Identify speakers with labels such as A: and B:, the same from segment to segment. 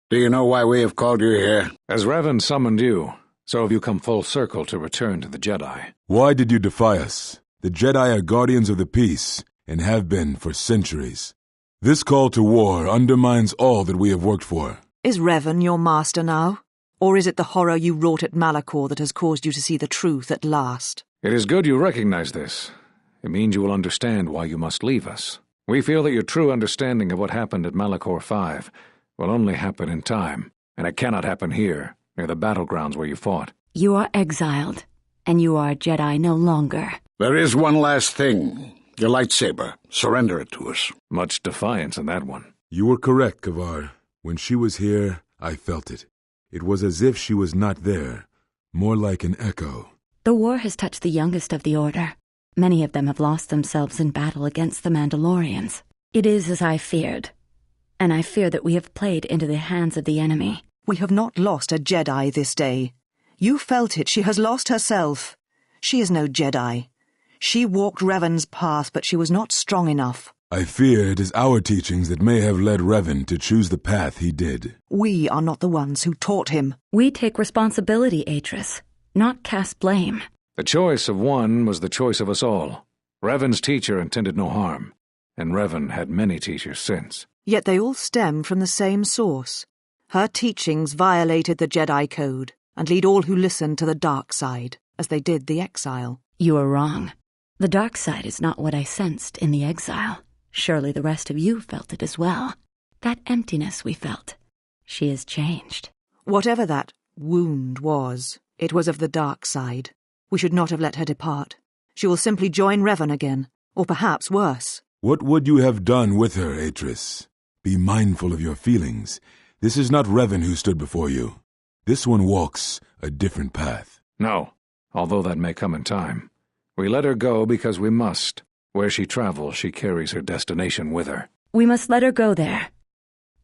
A: Do you know why we have called you here?
B: As Revan summoned you, so have you come full circle to return to the Jedi.
C: Why did you defy us? The Jedi are guardians of the peace, and have been for centuries. This call to war undermines all that we have worked for.
D: Is Revan your master now? Or is it the horror you wrought at Malachor that has caused you to see the truth at last?
B: It is good you recognize this. It means you will understand why you must leave us. We feel that your true understanding of what happened at Malachor 5 will only happen in time, and it cannot happen here, near the battlegrounds where you fought.
E: You are exiled, and you are a Jedi no longer.
A: There is one last thing. Your lightsaber. Surrender it to us.
B: Much defiance in that one.
C: You were correct, Kavar. When she was here, I felt it. It was as if she was not there, more like an echo.
E: The war has touched the youngest of the Order. Many of them have lost themselves in battle against the Mandalorians. It is as I feared, and I fear that we have played into the hands of the enemy.
D: We have not lost a Jedi this day. You felt it. She has lost herself. She is no Jedi. She walked Revan's path, but she was not strong enough.
C: I fear it is our teachings that may have led Revan to choose the path he did.
D: We are not the ones who taught him.
E: We take responsibility, Atris, not cast blame.
B: The choice of one was the choice of us all. Revan's teacher intended no harm, and Revan had many teachers since.
D: Yet they all stem from the same source. Her teachings violated the Jedi Code and lead all who listen to the dark side, as they did the exile.
E: You are wrong. The dark side is not what I sensed in the exile. Surely the rest of you felt it as well. That emptiness we felt. She has changed.
D: Whatever that wound was, it was of the dark side. We should not have let her depart. She will simply join Revan again, or perhaps worse.
C: What would you have done with her, Atris? Be mindful of your feelings. This is not Revan who stood before you. This one walks a different path.
B: No, although that may come in time. We let her go because we must. Where she travels, she carries her destination with her.
E: We must let her go there.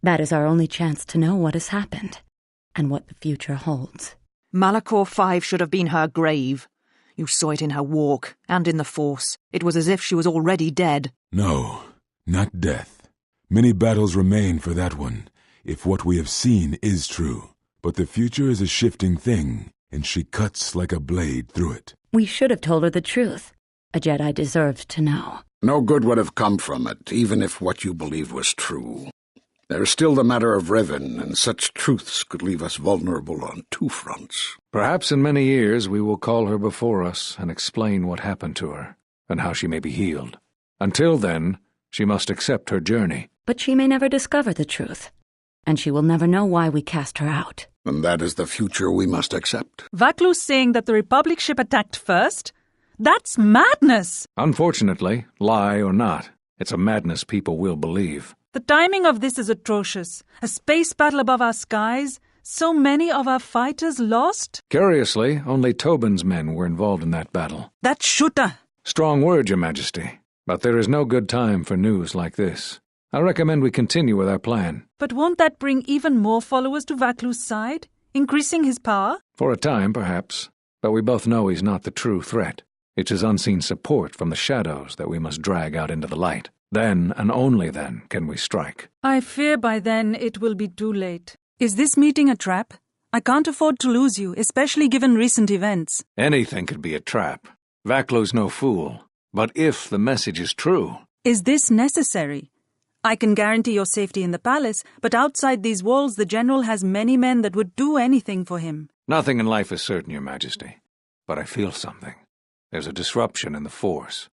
E: That is our only chance to know what has happened, and what the future holds.
D: Malachor 5 should have been her grave. You saw it in her walk, and in the Force. It was as if she was already dead.
C: No, not death. Many battles remain for that one, if what we have seen is true. But the future is a shifting thing, and she cuts like a blade through it.
E: We should have told her the truth. A Jedi deserved to know.
A: No good would have come from it, even if what you believed was true. There is still the matter of Revan, and such truths could leave us vulnerable on two fronts.
B: Perhaps in many years we will call her before us and explain what happened to her, and how she may be healed. Until then, she must accept her journey.
E: But she may never discover the truth, and she will never know why we cast her out.
A: And that is the future we must accept.
F: Vaklu's saying that the Republic ship attacked first? That's madness!
B: Unfortunately, lie or not, it's a madness people will believe.
F: The timing of this is atrocious. A space battle above our skies, so many of our fighters lost?
B: Curiously, only Tobin's men were involved in that battle.
F: That shooter!
B: Strong word, Your Majesty. But there is no good time for news like this. I recommend we continue with our plan.
F: But won't that bring even more followers to Vaklu's side? Increasing his power?
B: For a time, perhaps. But we both know he's not the true threat. It's his unseen support from the shadows that we must drag out into the light. Then, and only then, can we strike.
F: I fear by then it will be too late. Is this meeting a trap? I can't afford to lose you, especially given recent events.
B: Anything could be a trap. Vaklu's no fool. But if the message is true...
F: Is this necessary? I can guarantee your safety in the palace, but outside these walls the general has many men that would do anything for him.
B: Nothing in life is certain, Your Majesty. But I feel something. There's a disruption in the Force.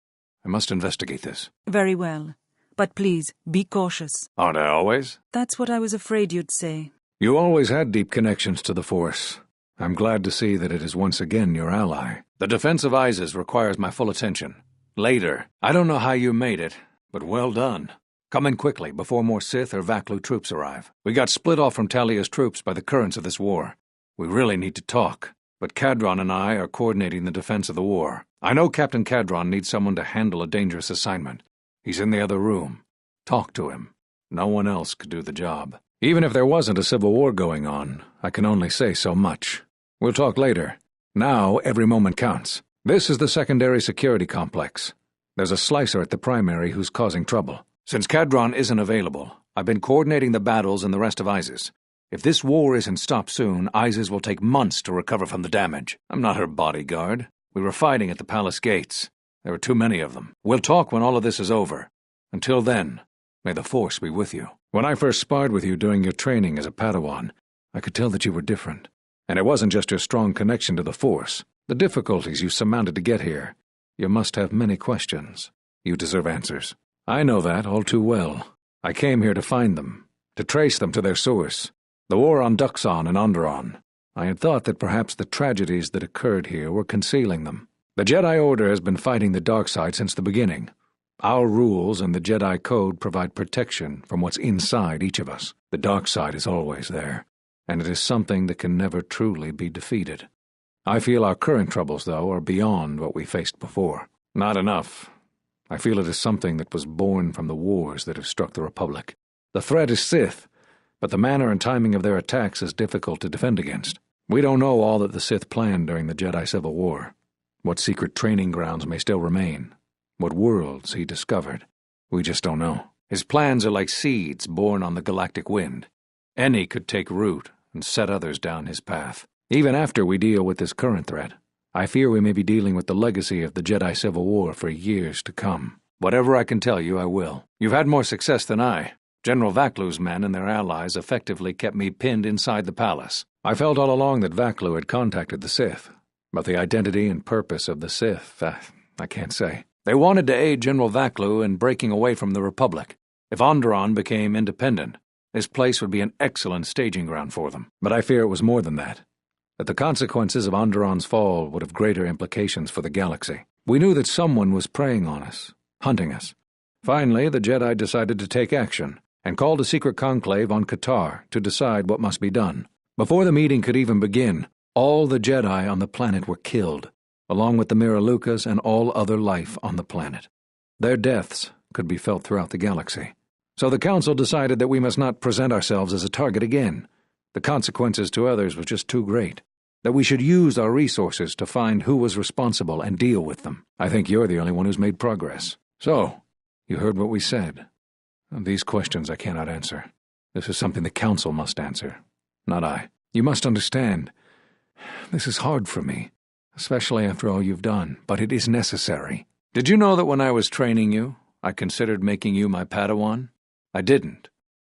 B: I must investigate this.
F: Very well. But please, be cautious.
B: Aren't I always?
F: That's what I was afraid you'd say.
B: You always had deep connections to the Force. I'm glad to see that it is once again your ally. The defense of Isis requires my full attention. Later. I don't know how you made it, but well done. Come in quickly, before more Sith or Vaklu troops arrive. We got split off from Talia's troops by the currents of this war. We really need to talk. But Kadron and I are coordinating the defense of the war. I know Captain Kadron needs someone to handle a dangerous assignment. He's in the other room. Talk to him. No one else could do the job. Even if there wasn't a civil war going on, I can only say so much. We'll talk later. Now, every moment counts. This is the secondary security complex. There's a slicer at the primary who's causing trouble. Since Kadron isn't available, I've been coordinating the battles in the rest of Isis. If this war isn't stopped soon, Isis will take months to recover from the damage. I'm not her bodyguard. We were fighting at the palace gates. There were too many of them. We'll talk when all of this is over. Until then, may the Force be with you. When I first sparred with you during your training as a Padawan, I could tell that you were different. And it wasn't just your strong connection to the Force. The difficulties you surmounted to get here. You must have many questions. You deserve answers. I know that all too well. I came here to find them, to trace them to their source. The war on Duxon and Onderon. I had thought that perhaps the tragedies that occurred here were concealing them. The Jedi Order has been fighting the dark side since the beginning. Our rules and the Jedi Code provide protection from what's inside each of us. The dark side is always there, and it is something that can never truly be defeated. I feel our current troubles, though, are beyond what we faced before. Not enough. I feel it is something that was born from the wars that have struck the Republic. The threat is Sith, but the manner and timing of their attacks is difficult to defend against. We don't know all that the Sith planned during the Jedi Civil War. What secret training grounds may still remain. What worlds he discovered. We just don't know. His plans are like seeds born on the galactic wind. Any could take root and set others down his path. Even after we deal with this current threat, I fear we may be dealing with the legacy of the Jedi Civil War for years to come. Whatever I can tell you, I will. You've had more success than I. General Vaklu's men and their allies effectively kept me pinned inside the palace. I felt all along that Vaklu had contacted the Sith, but the identity and purpose of the Sith, I can't say. They wanted to aid General Vaklu in breaking away from the Republic. If Onderon became independent, this place would be an excellent staging ground for them. But I fear it was more than that. That the consequences of Onderon's fall would have greater implications for the galaxy. We knew that someone was preying on us, hunting us. Finally, the Jedi decided to take action, and called a secret conclave on Qatar to decide what must be done. Before the meeting could even begin, all the Jedi on the planet were killed, along with the Miralukas and all other life on the planet. Their deaths could be felt throughout the galaxy. So the Council decided that we must not present ourselves as a target again. The consequences to others were just too great. That we should use our resources to find who was responsible and deal with them. I think you're the only one who's made progress. So, you heard what we said. These questions I cannot answer. This is something the Council must answer, not I. You must understand. This is hard for me, especially after all you've done, but it is necessary. Did you know that when I was training you, I considered making you my Padawan? I didn't.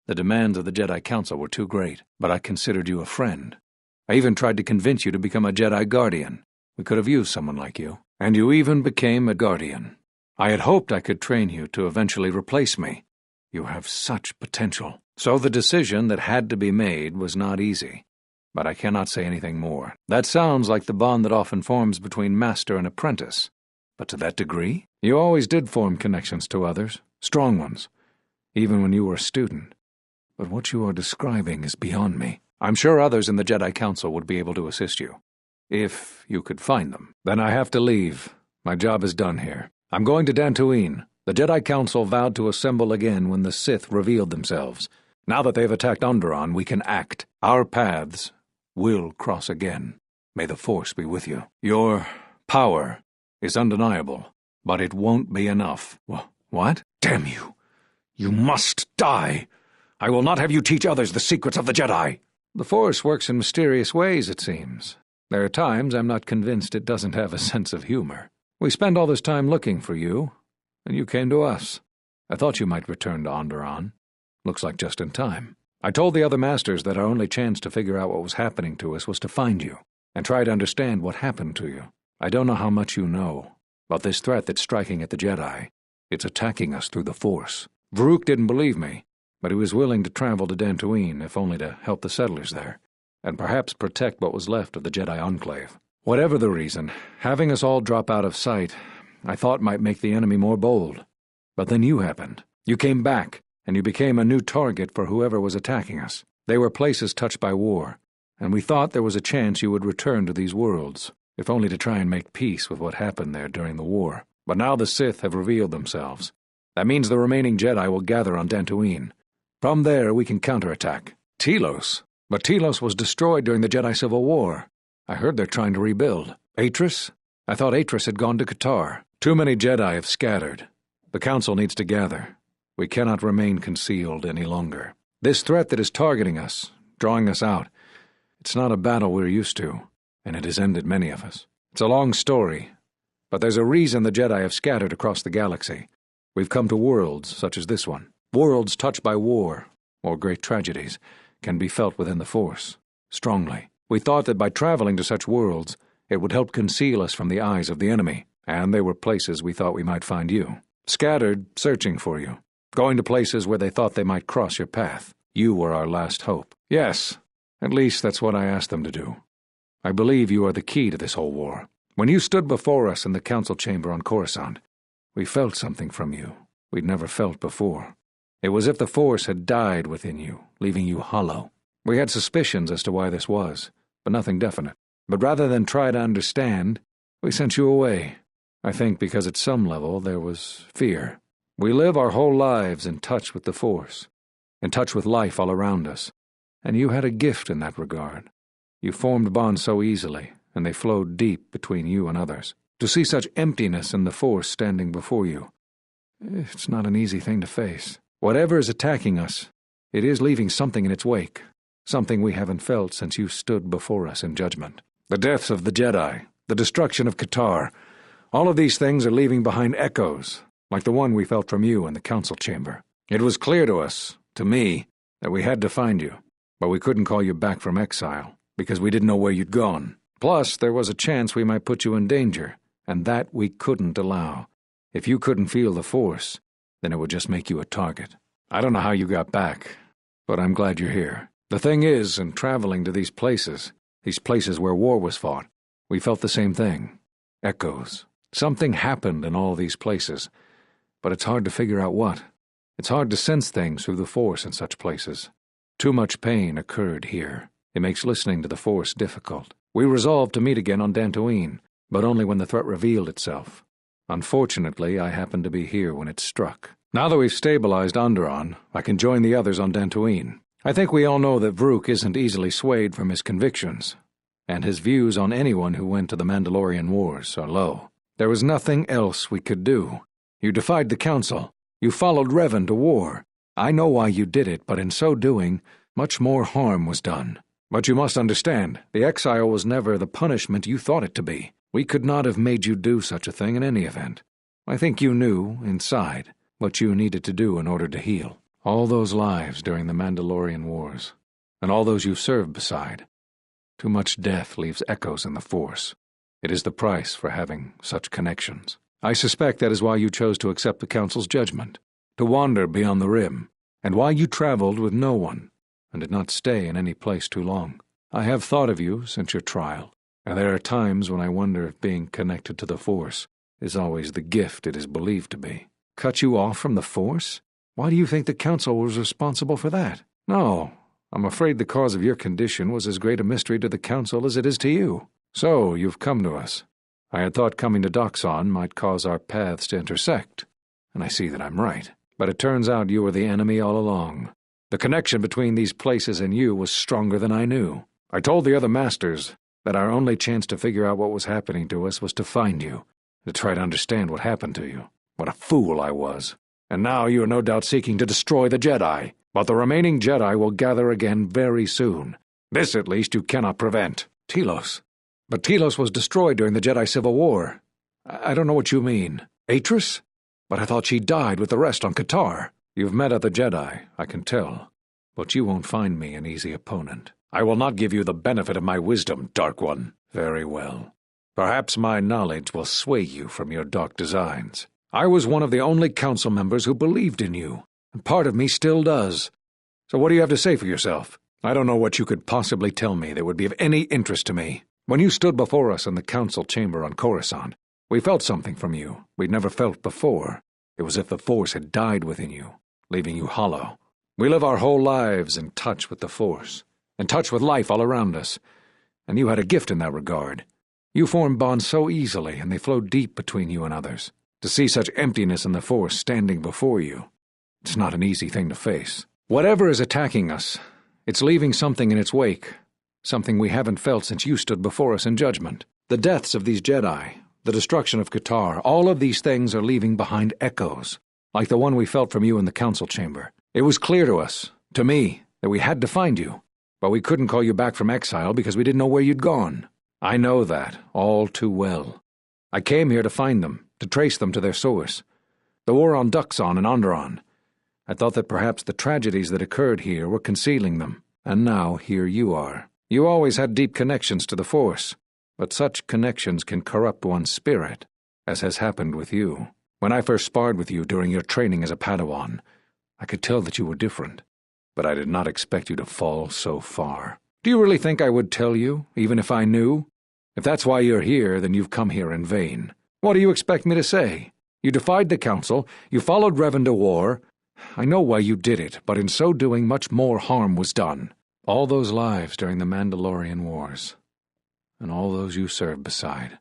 B: The demands of the Jedi Council were too great, but I considered you a friend. I even tried to convince you to become a Jedi Guardian. We could have used someone like you. And you even became a Guardian. I had hoped I could train you to eventually replace me. You have such potential. So the decision that had to be made was not easy. But I cannot say anything more. That sounds like the bond that often forms between master and apprentice. But to that degree? You always did form connections to others, strong ones, even when you were a student. But what you are describing is beyond me. I'm sure others in the Jedi Council would be able to assist you. If you could find them. Then I have to leave. My job is done here. I'm going to Dantooine. The Jedi Council vowed to assemble again when the Sith revealed themselves. Now that they've attacked Onderon, we can act. Our paths will cross again. May the Force be with you. Your power is undeniable, but it won't be enough. What? Damn you! You must die! I will not have you teach others the secrets of the Jedi! The Force works in mysterious ways, it seems. There are times I'm not convinced it doesn't have a sense of humor. We spent all this time looking for you, and you came to us. I thought you might return to Onderon. Looks like just in time. I told the other masters that our only chance to figure out what was happening to us was to find you, and try to understand what happened to you. I don't know how much you know, but this threat that's striking at the Jedi, it's attacking us through the Force. Varuk didn't believe me, but he was willing to travel to Dantooine, if only to help the settlers there, and perhaps protect what was left of the Jedi Enclave. Whatever the reason, having us all drop out of sight, I thought might make the enemy more bold. But then you happened. You came back, and you became a new target for whoever was attacking us. They were places touched by war, and we thought there was a chance you would return to these worlds, if only to try and make peace with what happened there during the war. But now the Sith have revealed themselves. That means the remaining Jedi will gather on Dantooine. From there, we can counterattack. Telos? But Telos was destroyed during the Jedi Civil War. I heard they're trying to rebuild. Atris? I thought Atris had gone to Qatar. Too many Jedi have scattered. The Council needs to gather. We cannot remain concealed any longer. This threat that is targeting us, drawing us out. It's not a battle we're used to, and it has ended many of us. It's a long story, but there's a reason the Jedi have scattered across the galaxy. We've come to worlds such as this one. Worlds touched by war, or great tragedies, can be felt within the Force, strongly. We thought that by traveling to such worlds, it would help conceal us from the eyes of the enemy, and they were places we thought we might find you. Scattered, searching for you. Going to places where they thought they might cross your path. You were our last hope. Yes, at least that's what I asked them to do. I believe you are the key to this whole war. When you stood before us in the council chamber on Coruscant, we felt something from you we'd never felt before. It was as if the Force had died within you, leaving you hollow. We had suspicions as to why this was, but nothing definite. But rather than try to understand, we sent you away. I think because at some level there was fear. We live our whole lives in touch with the Force, in touch with life all around us, and you had a gift in that regard. You formed bonds so easily, and they flowed deep between you and others. To see such emptiness in the Force standing before you, it's not an easy thing to face. Whatever is attacking us, it is leaving something in its wake, something we haven't felt since you stood before us in judgment. The deaths of the Jedi, the destruction of Qatar, all of these things are leaving behind echoes, like the one we felt from you in the council chamber. It was clear to us, to me, that we had to find you, but we couldn't call you back from exile, because we didn't know where you'd gone. Plus, there was a chance we might put you in danger, and that we couldn't allow. If you couldn't feel the Force, then it would just make you a target. I don't know how you got back, but I'm glad you're here. The thing is, in traveling to these places where war was fought, we felt the same thing. Echoes. Something happened in all these places, but it's hard to figure out what. It's hard to sense things through the Force in such places. Too much pain occurred here. It makes listening to the Force difficult. We resolved to meet again on Dantooine, but only when the threat revealed itself. Unfortunately, I happened to be here when it struck. Now that we've stabilized Onderon, I can join the others on Dantooine. I think we all know that Vrook isn't easily swayed from his convictions, and his views on anyone who went to the Mandalorian Wars are low. There was nothing else we could do. You defied the Council. You followed Revan to war. I know why you did it, but in so doing, much more harm was done. But you must understand, the exile was never the punishment you thought it to be. We could not have made you do such a thing in any event. I think you knew, inside, what you needed to do in order to heal. All those lives during the Mandalorian Wars, and all those you served beside. Too much death leaves echoes in the Force. It is the price for having such connections. I suspect that is why you chose to accept the Council's judgment, to wander beyond the Rim, and why you traveled with no one, and did not stay in any place too long. I have thought of you since your trial, and there are times when I wonder if being connected to the Force is always the gift it is believed to be. Cut you off from the Force? Why do you think the Council was responsible for that? No, I'm afraid the cause of your condition was as great a mystery to the Council as it is to you. So, you've come to us. I had thought coming to Doxon might cause our paths to intersect, and I see that I'm right. But it turns out you were the enemy all along. The connection between these places and you was stronger than I knew. I told the other masters that our only chance to figure out what was happening to us was to find you, to try to understand what happened to you. What a fool I was. And now you are no doubt seeking to destroy the Jedi. But the remaining Jedi will gather again very soon. This, at least, you cannot prevent. Telos. But Telos was destroyed during the Jedi Civil War. I don't know what you mean. Atris? But I thought she died with the rest on Qatar. You've met other Jedi, I can tell. But you won't find me an easy opponent. I will not give you the benefit of my wisdom, Dark One. Very well. Perhaps my knowledge will sway you from your dark designs. I was one of the only council members who believed in you, and part of me still does. So what do you have to say for yourself? I don't know what you could possibly tell me that would be of any interest to me. When you stood before us in the council chamber on Coruscant, we felt something from you we'd never felt before. It was as if the Force had died within you, leaving you hollow. We live our whole lives in touch with the Force, in touch with life all around us, and you had a gift in that regard. You formed bonds so easily, and they flowed deep between you and others. To see such emptiness in the Force standing before you, it's not an easy thing to face. Whatever is attacking us, it's leaving something in its wake, something we haven't felt since you stood before us in judgment. The deaths of these Jedi, the destruction of Qatar, all of these things are leaving behind echoes, like the one we felt from you in the council chamber. It was clear to us, to me, that we had to find you. but we couldn't call you back from exile because we didn't know where you'd gone. I know that all too well. I came here to find them, to trace them to their source. The war on Duxon and Onderon. I thought that perhaps the tragedies that occurred here were concealing them, and now here you are. You always had deep connections to the Force, but such connections can corrupt one's spirit, as has happened with you. When I first sparred with you during your training as a Padawan, I could tell that you were different, but I did not expect you to fall so far. Do you really think I would tell you, even if I knew? If that's why you're here, then you've come here in vain. What do you expect me to say? You defied the Council, you followed Revan to war. I know why you did it, but in so doing much more harm was done. All those lives during the Mandalorian Wars, and all those you served beside.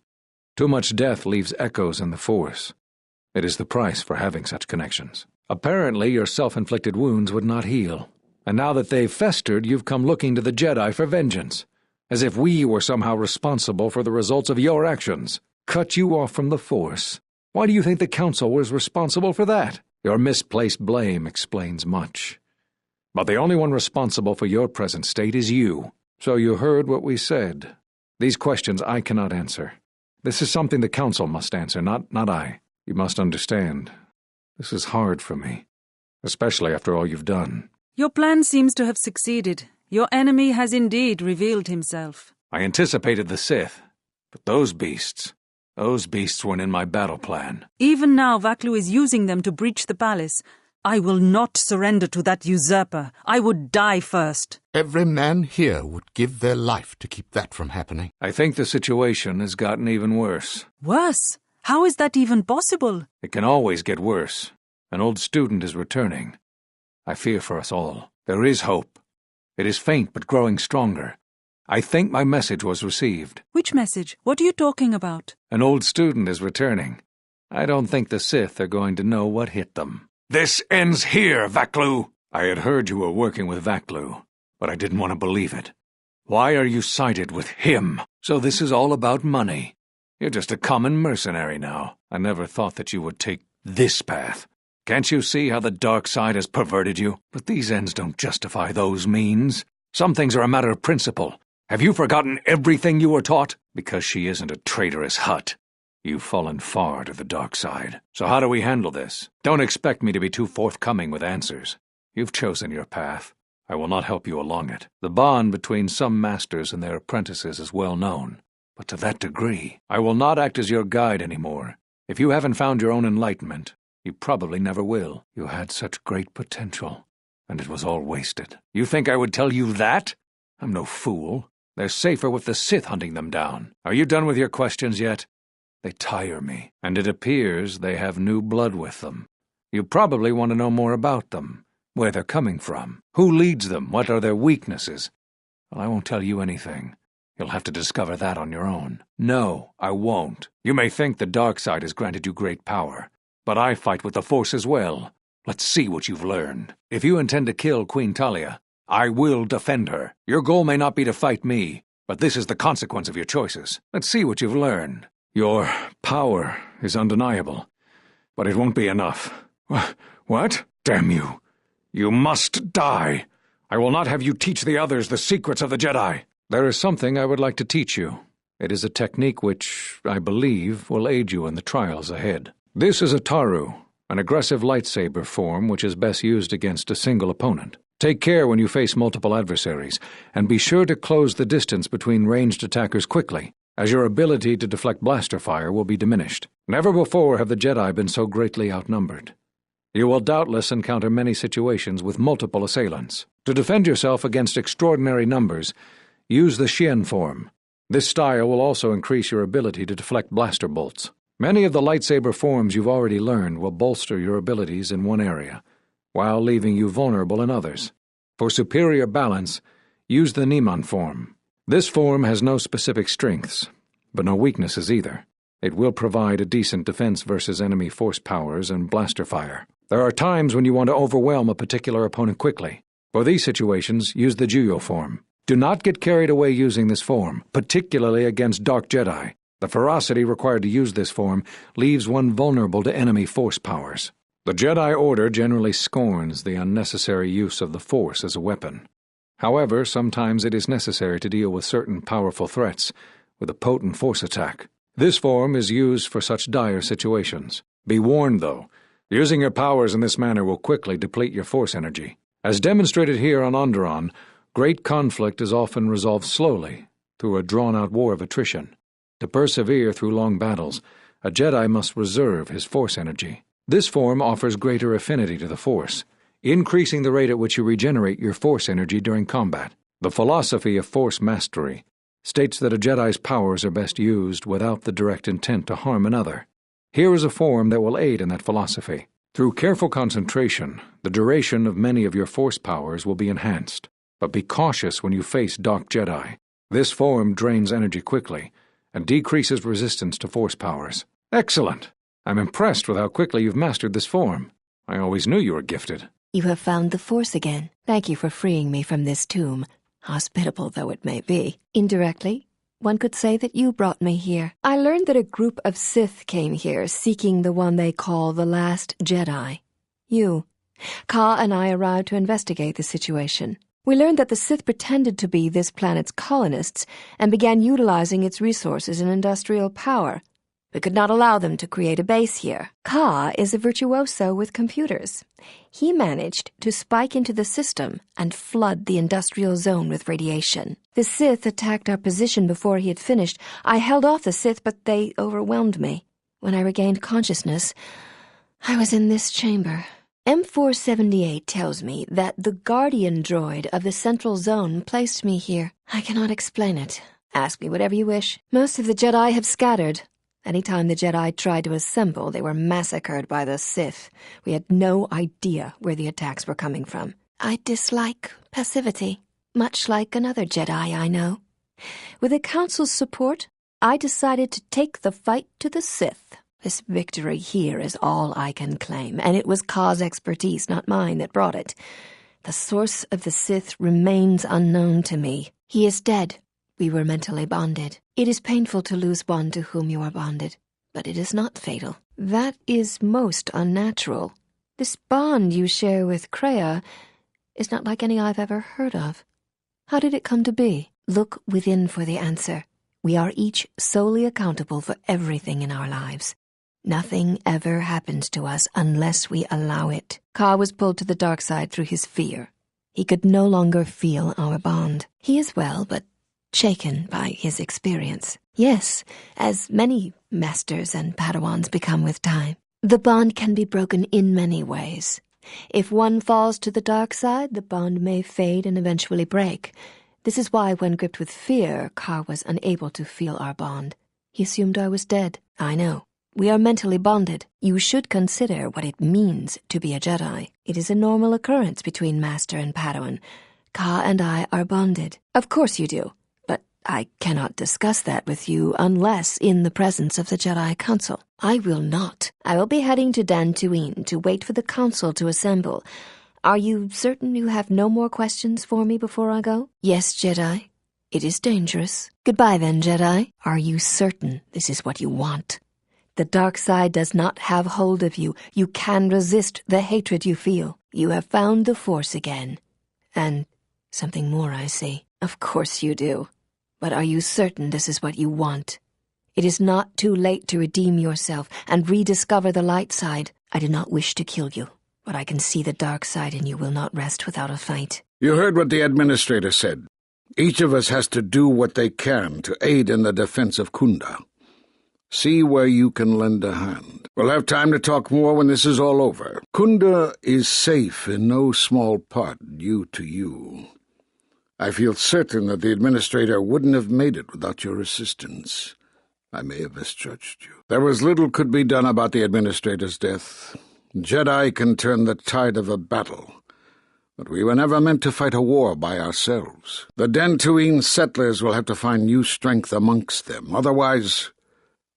B: Too much death leaves echoes in the Force. It is the price for having such connections. Apparently your self-inflicted wounds would not heal, and now that they've festered, you've come looking to the Jedi for vengeance, as if we were somehow responsible for the results of your actions. Cut you off from the Force. Why do you think the Council was responsible for that? Your misplaced blame explains much. But the only one responsible for your present state is you. So you heard what we said. These questions I cannot answer. This is something the Council must answer, not I. You must understand. This is hard for me, especially after all you've done.
F: Your plan seems to have succeeded. Your enemy has indeed revealed himself.
B: I anticipated the Sith, but those beasts weren't in my battle plan.
F: Even now, Vaklu is using them to breach the palace. I will not surrender to that usurper. I would die first.
G: Every man here would give their life to keep that from happening.
B: I think the situation has gotten even worse.
F: Worse? How is that even possible?
B: It can always get worse. An old student is returning. I fear for us all. There is hope. It is faint but growing stronger. I think my message was received.
F: Which message? What are you talking about?
B: An old student is returning. I don't think the Sith are going to know what hit them. This ends here, Vaklu! I had heard you were working with Vaklu, but I didn't want to believe it. Why are you sided with him? So this is all about money. You're just a common mercenary now. I never thought that you would take this path. Can't you see how the dark side has perverted you? But these ends don't justify those means. Some things are a matter of principle. Have you forgotten everything you were taught? Because she isn't a traitorous Hutt. You've fallen far to the dark side. So how do we handle this? Don't expect me to be too forthcoming with answers. You've chosen your path. I will not help you along it. The bond between some masters and their apprentices is well known. But to that degree, I will not act as your guide anymore. If you haven't found your own enlightenment, you probably never will. You had such great potential, and it was all wasted. You think I would tell you that? I'm no fool. They're safer with the Sith hunting them down. Are you done with your questions yet? They tire me, and it appears they have new blood with them. You probably want to know more about them, where they're coming from, who leads them, what are their weaknesses. Well, I won't tell you anything. You'll have to discover that on your own. No, I won't. You may think the dark side has granted you great power, but I fight with the Force as well. Let's see what you've learned. If you intend to kill Queen Talia, I will defend her. Your goal may not be to fight me, but this is the consequence of your choices. Let's see what you've learned. Your power is undeniable, but it won't be enough. What? Damn you. You must die. I will not have you teach the others the secrets of the Jedi. There is something I would like to teach you. It is a technique which, I believe, will aid you in the trials ahead. This is a Taru, an aggressive lightsaber form which is best used against a single opponent. Take care when you face multiple adversaries, and be sure to close the distance between ranged attackers quickly, as your ability to deflect blaster fire will be diminished. Never before have the Jedi been so greatly outnumbered. You will doubtless encounter many situations with multiple assailants. To defend yourself against extraordinary numbers, use the Xian form. This style will also increase your ability to deflect blaster bolts. Many of the lightsaber forms you've already learned will bolster your abilities in one area, while leaving you vulnerable in others. For superior balance, use the Niman form. This form has no specific strengths, but no weaknesses either. It will provide a decent defense versus enemy force powers and blaster fire. There are times when you want to overwhelm a particular opponent quickly. For these situations, use the Juyo form. Do not get carried away using this form, particularly against Dark Jedi. The ferocity required to use this form leaves one vulnerable to enemy force powers. The Jedi Order generally scorns the unnecessary use of the Force as a weapon. However, sometimes it is necessary to deal with certain powerful threats with a potent force attack. This form is used for such dire situations. Be warned, though, using your powers in this manner will quickly deplete your force energy. As demonstrated here on Onderon, great conflict is often resolved slowly, through a drawn-out war of attrition. To persevere through long battles, a Jedi must reserve his force energy. This form offers greater affinity to the Force, increasing the rate at which you regenerate your force energy during combat. The philosophy of force mastery states that a Jedi's powers are best used without the direct intent to harm another. Here is a form that will aid in that philosophy. Through careful concentration, the duration of many of your force powers will be enhanced. But be cautious when you face Dark Jedi. This form drains energy quickly and decreases resistance to force powers. Excellent! I'm impressed with how quickly you've mastered this form. I always knew you were gifted.
H: You have found the Force again. Thank you for freeing me from this tomb, hospitable though it may be. Indirectly, one could say that you brought me here. I learned that a group of Sith came here seeking the one they call the Last Jedi. You. Ka and I arrived to investigate the situation. We learned that the Sith pretended to be this planet's colonists and began utilizing its resources and industrial power. We could not allow them to create a base here. Ka is a virtuoso with computers. He managed to spike into the system and flood the industrial zone with radiation. The Sith attacked our position before he had finished. I held off the Sith, but they overwhelmed me. When I regained consciousness, I was in this chamber. M478 tells me that the guardian droid of the central zone placed me here. I cannot explain it. Ask me whatever you wish. Most of the Jedi have scattered. Any time the Jedi tried to assemble, they were massacred by the Sith. We had no idea where the attacks were coming from. I dislike passivity, much like another Jedi I know. With the Council's support, I decided to take the fight to the Sith. This victory here is all I can claim, and it was Ka's expertise, not mine, that brought it. The source of the Sith remains unknown to me. He is dead. We were mentally bonded. It is painful to lose one to whom you are bonded, but it is not fatal. That is most unnatural. This bond you share with Kreia is not like any I've ever heard of. How did it come to be? Look within for the answer. We are each solely accountable for everything in our lives. Nothing ever happens to us unless we allow it. Ka was pulled to the dark side through his fear. He could no longer feel our bond. He is well, but shaken by his experience. Yes, as many masters and Padawans become with time. The bond can be broken in many ways. If one falls to the dark side, the bond may fade and eventually break. This is why, when gripped with fear, Ka was unable to feel our bond. He assumed I was dead. I know. We are mentally bonded. You should consider what it means to be a Jedi. It is a normal occurrence between Master and Padawan. Ka and I are bonded. Of course you do. But I cannot discuss that with you unless in the presence of the Jedi Council. I will not. I will be heading to Dantooine to wait for the Council to assemble. Are you certain you have no more questions for me before I go? Yes, Jedi. It is dangerous. Goodbye then, Jedi. Are you certain this is what you want? The dark side does not have hold of you. You can resist the hatred you feel. You have found the Force again. And something more, I see. Of course you do. But are you certain this is what you want? It is not too late to redeem yourself and rediscover the light side. I do not wish to kill you, but I can see the dark side and you will not rest without a fight.
A: You heard what the administrator said. Each of us has to do what they can to aid in the defense of Kunda. See where you can lend a hand. We'll have time to talk more when this is all over. Kunda is safe in no small part due to you. I feel certain that the administrator wouldn't have made it without your assistance. I may have misjudged you. There was little could be done about the administrator's death. Jedi can turn the tide of a battle, but we were never meant to fight a war by ourselves. The Dantooine settlers will have to find new strength amongst them. Otherwise,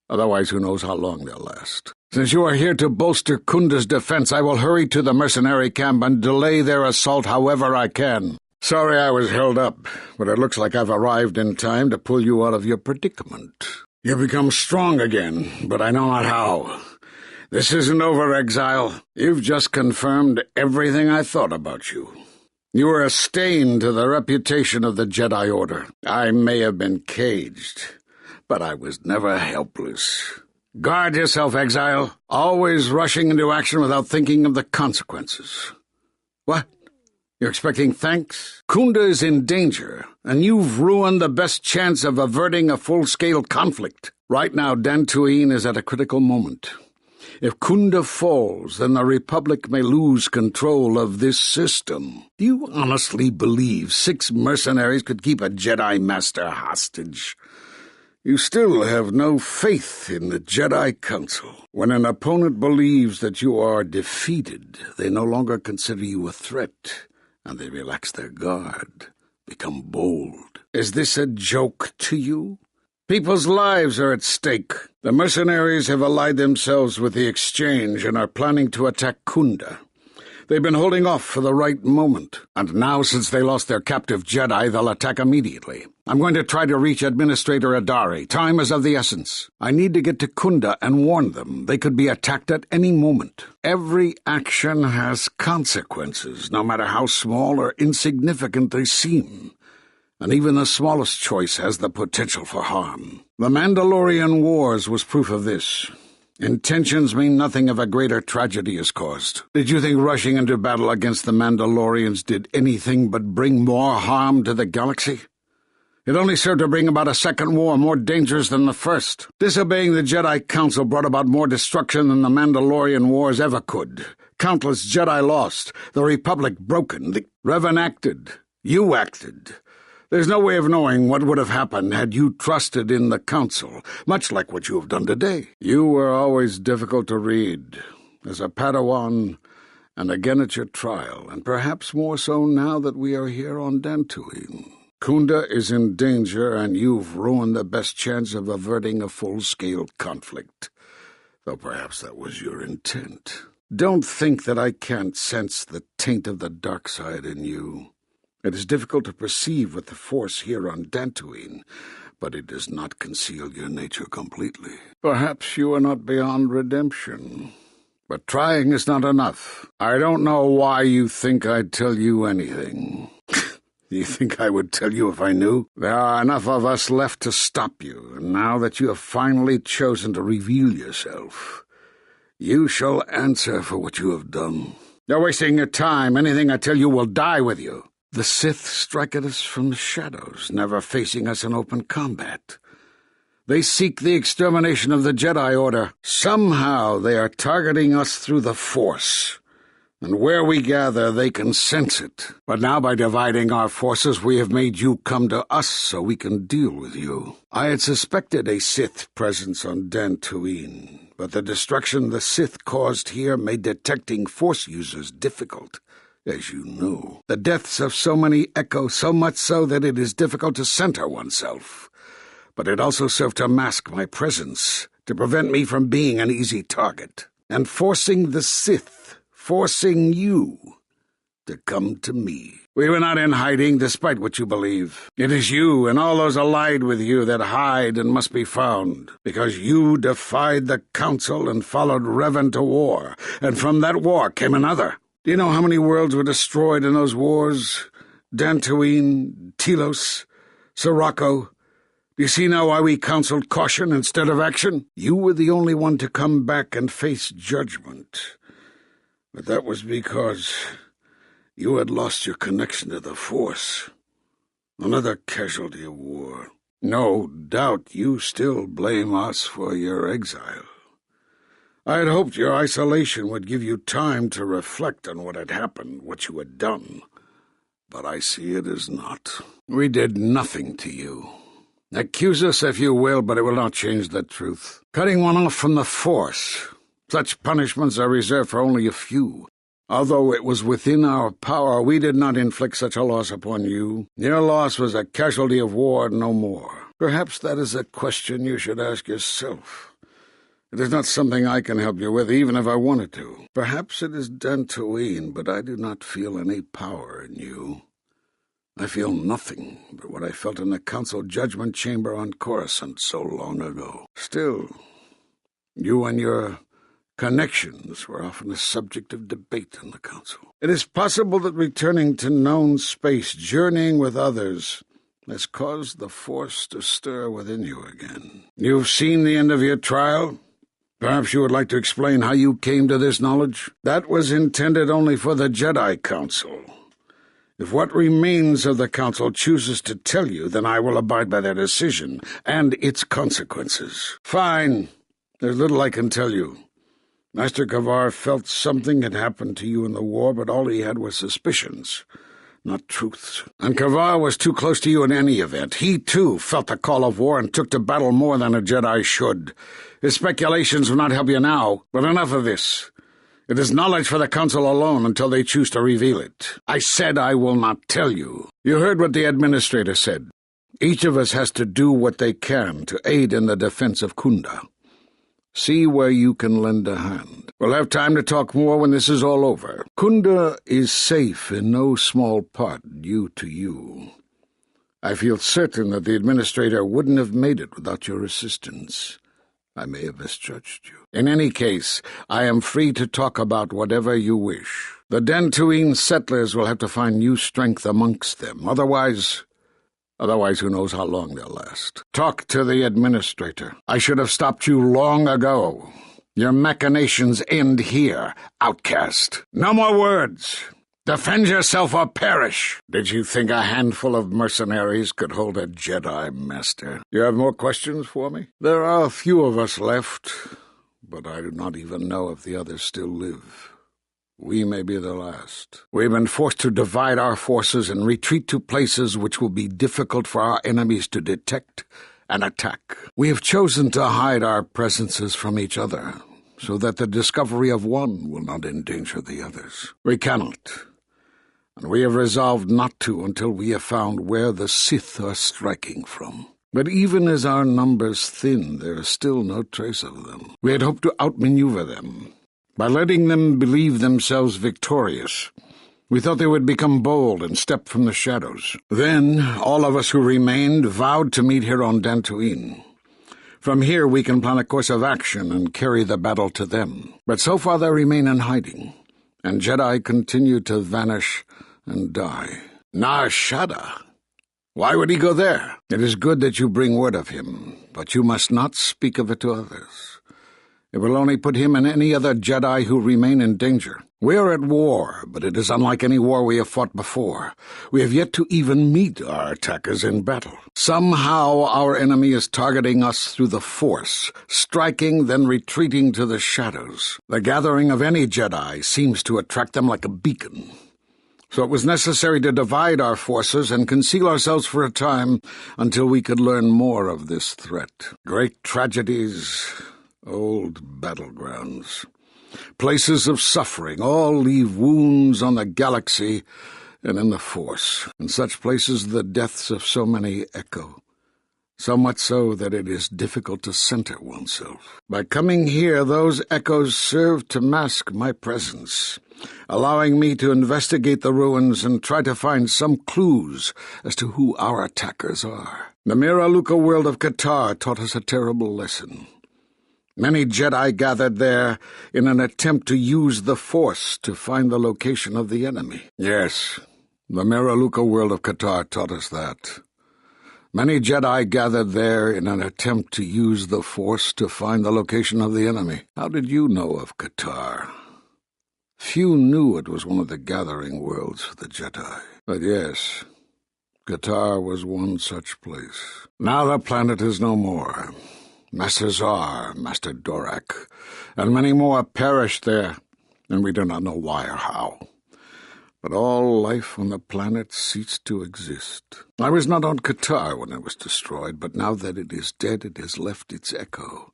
A: who knows how long they'll last. Since you are here to bolster Kunda's defense, I will hurry to the mercenary camp and delay their assault however I can. Sorry I was held up, but it looks like I've arrived in time to pull you out of your predicament. You've become strong again, but I know not how. This isn't over, Exile. You've just confirmed everything I thought about you. You are a stain to the reputation of the Jedi Order. I may have been caged, but I was never helpless. Guard yourself, exile, always rushing into action without thinking of the consequences. What? You're expecting thanks? Kunda is in danger, and you've ruined the best chance of averting a full-scale conflict. Right now, Dantooine is at a critical moment. If Kunda falls, then the Republic may lose control of this system. Do you honestly believe 6 mercenaries could keep a Jedi Master hostage? You still have no faith in the Jedi Council. When an opponent believes that you are defeated, they no longer consider you a threat, and they relax their guard, become bold. Is this a joke to you? People's lives are at stake. The mercenaries have allied themselves with the Exchange and are planning to attack Kunda. They've been holding off for the right moment, and now since they lost their captive Jedi, they'll attack immediately. I'm going to try to reach Administrator Adari. Time is of the essence. I need to get to Kunda and warn them. They could be attacked at any moment. Every action has consequences, no matter how small or insignificant they seem. And even the smallest choice has the potential for harm. The Mandalorian Wars was proof of this. Intentions mean nothing if a greater tragedy is caused. Did you think rushing into battle against the Mandalorians did anything but bring more harm to the galaxy? It only served to bring about a second war more dangerous than the first. Disobeying the Jedi Council brought about more destruction than the Mandalorian Wars ever could. Countless Jedi lost, the Republic broken, the Revan acted. You acted. There's no way of knowing what would have happened had you trusted in the Council, much like what you have done today. You were always difficult to read, as a Padawan, and again at your trial, and perhaps more so now that we are here on Dantooine. Kunda is in danger, and you've ruined the best chance of averting a full-scale conflict, though perhaps that was your intent. Don't think that I can't sense the taint of the dark side in you. It is difficult to perceive with the Force here on Dantooine, but it does not conceal your nature completely. Perhaps you are not beyond redemption, but trying is not enough. I don't know why you think I'd tell you anything. Do you think I would tell you if I knew? There are enough of us left to stop you, and now that you have finally chosen to reveal yourself, you shall answer for what you have done. You're wasting your time. Anything I tell you will die with you. The Sith strike at us from the shadows, never facing us in open combat. They seek the extermination of the Jedi Order. Somehow they are targeting us through the Force, and where we gather they can sense it. But now by dividing our forces we have made you come to us so we can deal with you. I had suspected a Sith presence on Dantooine, but the destruction the Sith caused here made detecting Force users difficult. As you know, the deaths of so many echo so much so that it is difficult to center oneself. But it also served to mask my presence, to prevent me from being an easy target, and forcing the Sith, forcing you, to come to me. We were not in hiding, despite what you believe. It is you and all those allied with you that hide and must be found, because you defied the Council and followed Revan to war, and from that war came another. Do you know how many worlds were destroyed in those wars? Dantooine, Telos, Sirocco. Do you see now why we counseled caution instead of action? You were the only one to come back and face judgment. But that was because you had lost your connection to the Force. Another casualty of war. No doubt you still blame us for your exile. I had hoped your isolation would give you time to reflect on what had happened, what you had done. But I see it as not. We did nothing to you. Accuse us if you will, but it will not change the truth. Cutting one off from the Force. Such punishments are reserved for only a few. Although it was within our power, we did not inflict such a loss upon you. Your loss was a casualty of war, no more. Perhaps that is a question you should ask yourself. It is not something I can help you with, even if I wanted to. Perhaps it is Dantooine, but I do not feel any power in you. I feel nothing but what I felt in the Council Judgment Chamber on Coruscant so long ago. Still, you and your Connections were often a subject of debate in the Council. It is possible that returning to known space, journeying with others, has caused the Force to stir within you again. You've seen the end of your trial? Perhaps you would like to explain how you came to this knowledge? That was intended only for the Jedi Council. If what remains of the Council chooses to tell you, then I will abide by their decision and its consequences. Fine. There's little I can tell you. Master Kavar felt something had happened to you in the war, but all he had was suspicions, not truths. And Kavar was too close to you in any event. He, too, felt the call of war and took to battle more than a Jedi should. His speculations will not help you now, but enough of this. It is knowledge for the Council alone until they choose to reveal it. I said I will not tell you. You heard what the Administrator said. Each of us has to do what they can to aid in the defense of Kunda. See where you can lend a hand. We'll have time to talk more when this is all over. Kunda is safe in no small part due to you. I feel certain that the Administrator wouldn't have made it without your assistance. I may have misjudged you. In any case, I am free to talk about whatever you wish. The Dantooine settlers will have to find new strength amongst them. Otherwise, who knows how long they'll last. Talk to the Administrator. I should have stopped you long ago. Your machinations end here, outcast. No more words. Defend yourself or perish. Did you think a handful of mercenaries could hold a Jedi Master? You have more questions for me? There are a few of us left, but I do not even know if the others still live. We may be the last. We've been forced to divide our forces and retreat to places which will be difficult for our enemies to detect and attack. We have chosen to hide our presences from each other, so that the discovery of one will not endanger the others. We cannot, and we have resolved not to until we have found where the Sith are striking from. But even as our numbers thin, there is still no trace of them. We had hoped to outmaneuver them. By letting them believe themselves victorious, we thought they would become bold and step from the shadows. Then, all of us who remained vowed to meet here on Dantooine. From here we can plan a course of action and carry the battle to them. But so far they remain in hiding, and Jedi continue to vanish and die. Nar Shaddaa. Why would he go there? It is good that you bring word of him, but you must not speak of it to others. It will only put him and any other Jedi who remain in danger. We are at war, but it is unlike any war we have fought before. We have yet to even meet our attackers in battle. Somehow our enemy is targeting us through the Force, striking, then retreating to the shadows. The gathering of any Jedi seems to attract them like a beacon. So it was necessary to divide our forces and conceal ourselves for a time until we could learn more of this threat. Great tragedies, old battlegrounds, places of suffering, all leave wounds on the galaxy and in the Force. In such places the deaths of so many echo, so much so that it is difficult to center oneself. By coming here, those echoes serve to mask my presence, allowing me to investigate the ruins and try to find some clues as to who our attackers are. The Miraluka world of Qatar taught us a terrible lesson. Many Jedi gathered there in an attempt to use the Force to find the location of the enemy. Yes, the Miraluka world of Qatar taught us that. Many Jedi gathered there in an attempt to use the Force to find the location of the enemy. How did you know of Qatar? Few knew it was one of the gathering worlds for the Jedi. But yes, Qatar was one such place. Now the planet is no more. Master Zar, Master Dorak, and many more perished there, and we do not know why or how. But all life on the planet ceased to exist. I was not on Qatar when it was destroyed, but now that it is dead, it has left its echo,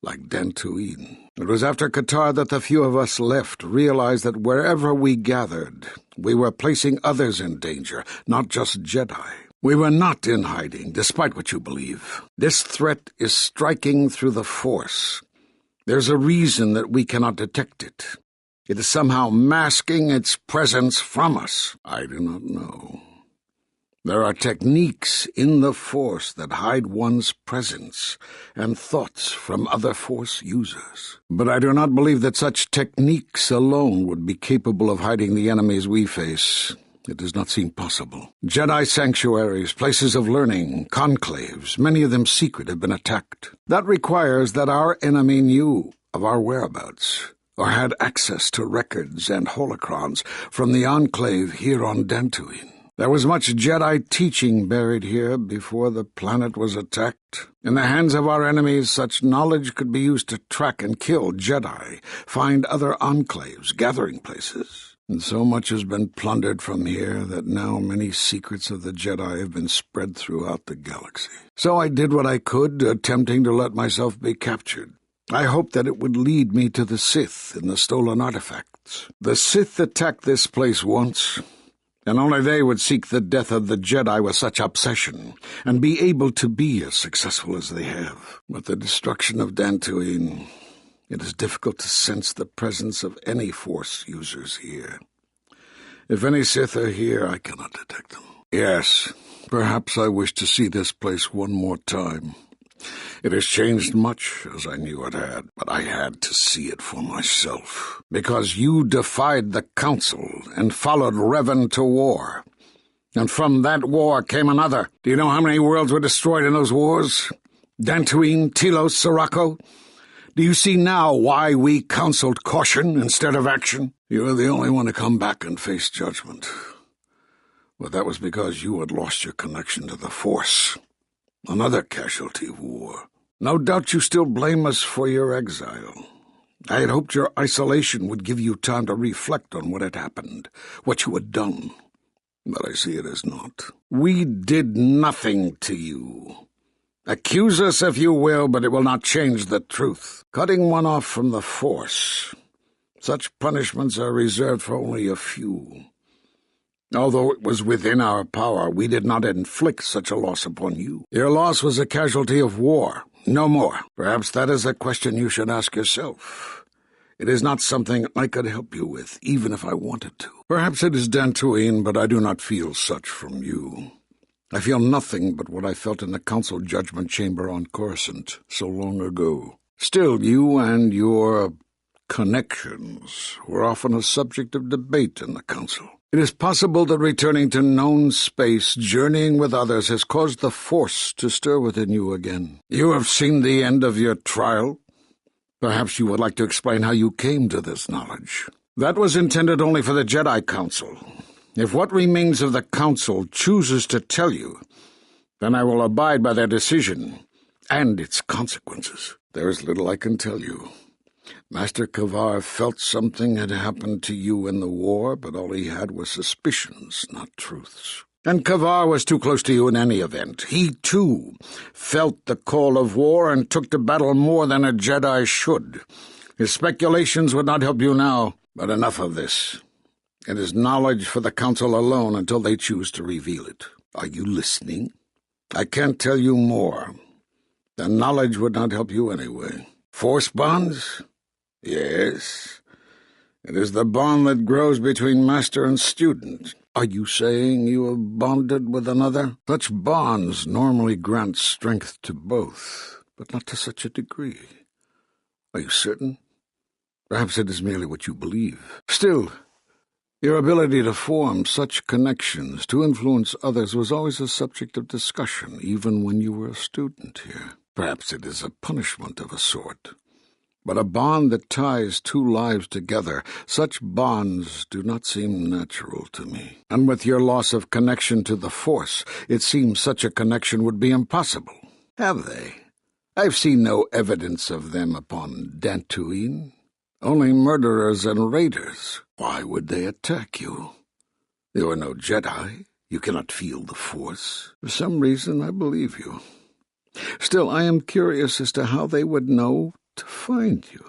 A: like Dantooine. It was after Qatar that the few of us left realized that wherever we gathered, we were placing others in danger, not just Jedi. We were not in hiding, despite what you believe. This threat is striking through the Force. There's a reason that we cannot detect it. It is somehow masking its presence from us. I do not know. There are techniques in the Force that hide one's presence and thoughts from other Force users. But I do not believe that such techniques alone would be capable of hiding the enemies we face. It does not seem possible. Jedi sanctuaries, places of learning, conclaves, many of them secret, have been attacked. That requires that our enemy knew of our whereabouts, or had access to records and holocrons from the Enclave here on Dantooine. There was much Jedi teaching buried here before the planet was attacked. In the hands of our enemies, such knowledge could be used to track and kill Jedi, find other enclaves, gathering places. And so much has been plundered from here that now many secrets of the Jedi have been spread throughout the galaxy. So I did what I could, attempting to let myself be captured. I hoped that it would lead me to the Sith and the stolen artifacts. The Sith attacked this place once, and only they would seek the death of the Jedi with such obsession, and be able to be as successful as they have. With the destruction of Dantooine, it is difficult to sense the presence of any Force users here. If any Sith are here, I cannot detect them. Yes, perhaps I wish to see this place one more time. It has changed much, as I knew it had, but I had to see it for myself. Because you defied the Council and followed Revan to war. And from that war came another. Do you know how many worlds were destroyed in those wars? Dantooine, Telos, Sirocco? Do you see now why we counseled caution instead of action? You were the only one to come back and face judgment. But that was because you had lost your connection to the Force. Another casualty of war. No doubt you still blame us for your exile. I had hoped your isolation would give you time to reflect on what had happened, what you had done. But I see it as not. We did nothing to you. Accuse us if you will, but it will not change the truth. Cutting one off from the Force. Such punishments are reserved for only a few. Although it was within our power, we did not inflict such a loss upon you. Your loss was a casualty of war, no more. Perhaps that is a question you should ask yourself. It is not something I could help you with, even if I wanted to. Perhaps it is Dantooine, but I do not feel such from you. I feel nothing but what I felt in the Council Judgment Chamber on Coruscant so long ago. Still, you and your connections were often a subject of debate in the Council. It is possible that returning to known space, journeying with others, has caused the Force to stir within you again. You have seen the end of your trial. Perhaps you would like to explain how you came to this knowledge. That was intended only for the Jedi Council. If what remains of the Council chooses to tell you, then I will abide by their decision and its consequences. There is little I can tell you. Master Kavar felt something had happened to you in the war, but all he had was suspicions, not truths. And Kavar was too close to you in any event. He, too, felt the call of war and took to battle more than a Jedi should. His speculations would not help you now, but enough of this. It is knowledge for the Council alone until they choose to reveal it. Are you listening? I can't tell you more. The knowledge would not help you anyway. Force bonds? Yes. It is the bond that grows between master and student. Are you saying you have bonded with another? Such bonds normally grant strength to both, but not to such a degree. Are you certain? Perhaps it is merely what you believe. Still, your ability to form such connections, to influence others, was always a subject of discussion, even when you were a student here. Perhaps it is a punishment of a sort. But a bond that ties two lives together, such bonds do not seem natural to me. And with your loss of connection to the Force, it seems such a connection would be impossible. Have they? I've seen no evidence of them upon Dantooine. Only murderers and raiders. Why would they attack you? You are no Jedi. You cannot feel the Force. For some reason, I believe you. Still, I am curious as to how they would know to find you.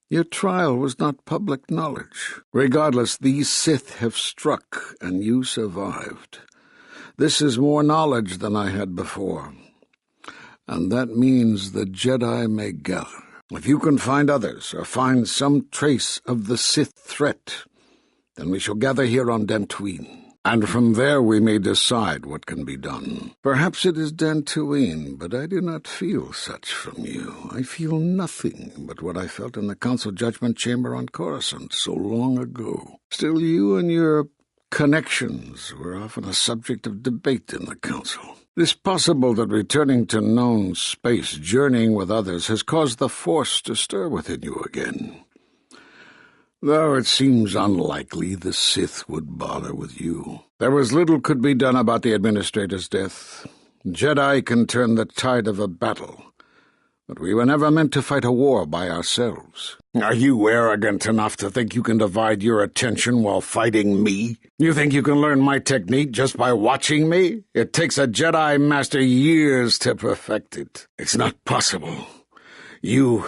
A: Your trial was not public knowledge. Regardless, these Sith have struck, and you survived. This is more knowledge than I had before. And that means the Jedi may gather. If you can find others, or find some trace of the Sith threat, then we shall gather here on Dantooine. and from there we may decide what can be done. Perhaps it is Dantooine, but I do not feel such from you. I feel nothing but what I felt in the Council Judgment Chamber on Coruscant so long ago. Still, you and your connections were often a subject of debate in the Council. It is possible that returning to known space, journeying with others, has caused the Force to stir within you again. Though it seems unlikely the Sith would bother with you. There was little could be done about the Administrator's death. Jedi can turn the tide of a battle, but we were never meant to fight a war by ourselves. Are you arrogant enough to think you can divide your attention while fighting me? You think you can learn my technique just by watching me? It takes a Jedi Master years to perfect it. It's not possible. You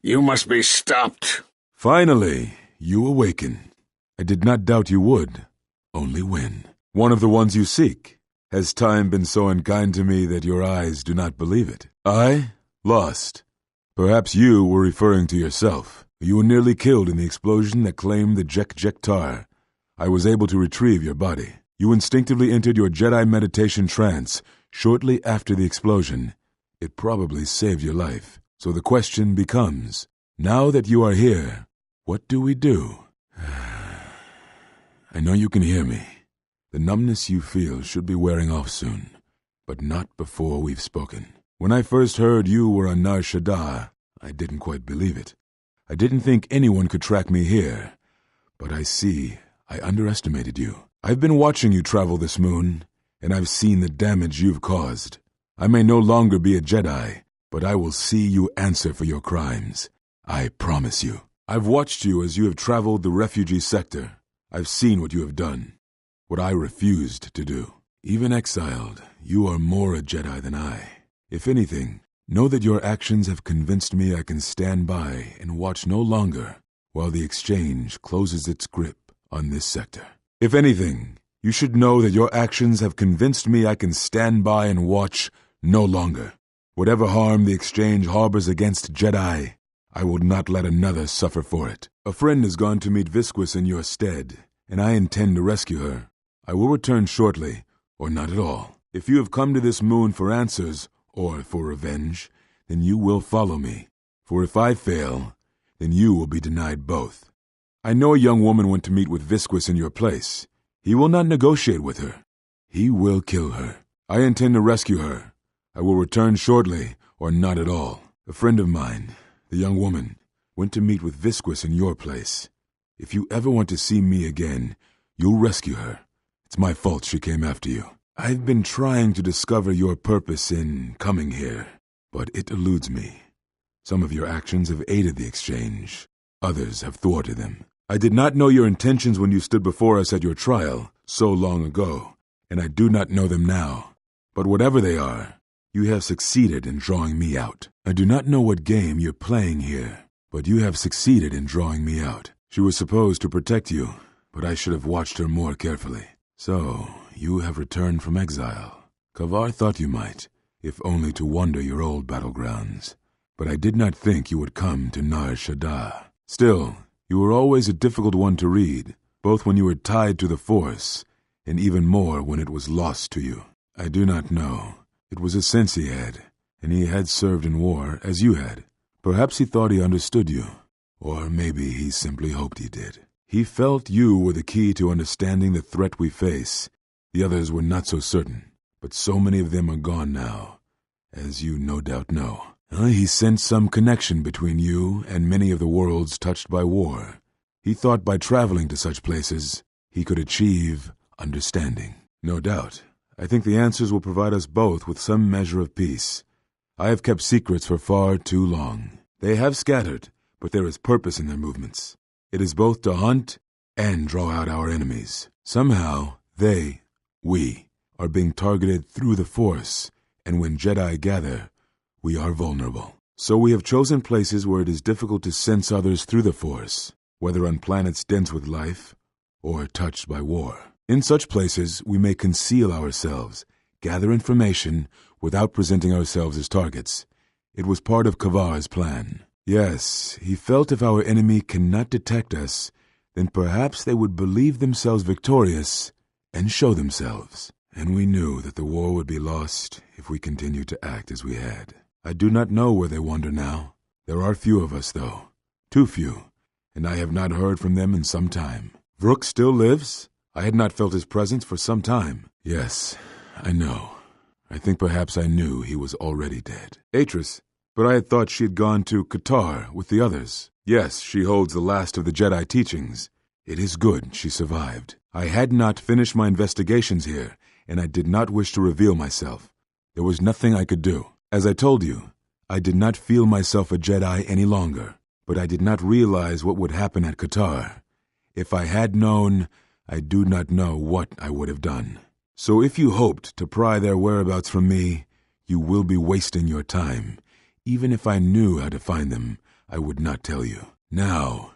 A: must be stopped.
C: Finally, you awaken. I did not doubt you would, only when. One of the ones you seek. Has time been so unkind to me that your eyes do not believe it? I? Lost. Perhaps you were referring to yourself. You were nearly killed in the explosion that claimed the Jek-Jek-Tar. I was able to retrieve your body. You instinctively entered your Jedi meditation trance shortly after the explosion. It probably saved your life. So the question becomes, now that you are here, what do we do? I know you can hear me. The numbness you feel should be wearing off soon, but not before we've spoken. When I first heard you were on Nar Shaddaa, I didn't quite believe it. I didn't think anyone could track me here, but I see I underestimated you. I've been watching you travel this moon, and I've seen the damage you've caused. I may no longer be a Jedi, but I will see you answer for your crimes. I promise you. I've watched you as you have traveled the refugee sector. I've seen what you have done, what I refused to do. Even exiled, you are more a Jedi than I. If anything, know that your actions have convinced me I can stand by and watch no longer while the exchange closes its grip on this sector. If anything, you should know that your actions have convinced me I can stand by and watch no longer. Whatever harm the exchange harbors against Jedi, I will not let another suffer for it. A friend has gone to meet Visquis in your stead, and I intend to rescue her. I will return shortly, or not at all. If you have come to this moon for answers, or for revenge, then you will follow me. For if I fail, then you will be denied both. I know a young woman went to meet with Visquis in your place. He will not negotiate with her. He will kill her. I intend to rescue her. I will return shortly, or not at all. A friend of mine, the young woman, went to meet with Visquis in your place. If you ever want to see me again, you'll rescue her. It's my fault she came after you. I've been trying to discover your purpose in coming here, but it eludes me. Some of your actions have aided the exchange. Others have thwarted them. I did not know your intentions when you stood before us at your trial so long ago, and I do not know them now. But whatever they are, you have succeeded in drawing me out. I do not know what game you're playing here, but you have succeeded in drawing me out. She was supposed to protect you, but I should have watched her more carefully. So, you have returned from exile. Kavar thought you might, if only to wander your old battlegrounds. But I did not think you would come to Nar Shaddaa. Still, you were always a difficult one to read, both when you were tied to the Force, and even more when it was lost to you. I do not know. It was a sense he had, and he had served in war as you had. Perhaps he thought he understood you, or maybe he simply hoped he did. He felt you were the key to understanding the threat we face. The others were not so certain, but so many of them are gone now, as you no doubt know. He sensed some connection between you and many of the worlds touched by war. He thought by traveling to such places, he could achieve understanding. No doubt. I think the answers will provide us both with some measure of peace. I have kept secrets for far too long. They have scattered, but there is purpose in their movements. It is both to hunt and draw out our enemies. Somehow, we, are being targeted through the Force, and when Jedi gather, we are vulnerable. So we have chosen places where it is difficult to sense others through the Force, whether on planets dense with life or touched by war. In such places, we may conceal ourselves, gather information without presenting ourselves as targets. It was part of Kavar's plan. Yes, he felt if our enemy cannot detect us, then perhaps they would believe themselves victorious and show themselves. And we knew that the war would be lost if we continued to act as we had. I do not know where they wander now. There are few of us, though. Too few, and I have not heard from them in some time. Vrook still lives? I had not felt his presence for some time. Yes, I know. I think perhaps I knew he was already dead. Atris, but I had thought she had gone to Qatar with the others. Yes, she holds the last of the Jedi teachings. It is good she survived. I had not finished my investigations here, and I did not wish to reveal myself. There was nothing I could do. As I told you, I did not feel myself a Jedi any longer, but I did not realize what would happen at Qatar. If I had known, I do not know what I would have done. So if you hoped to pry their whereabouts from me, you will be wasting your time. Even if I knew how to find them, I would not tell you. Now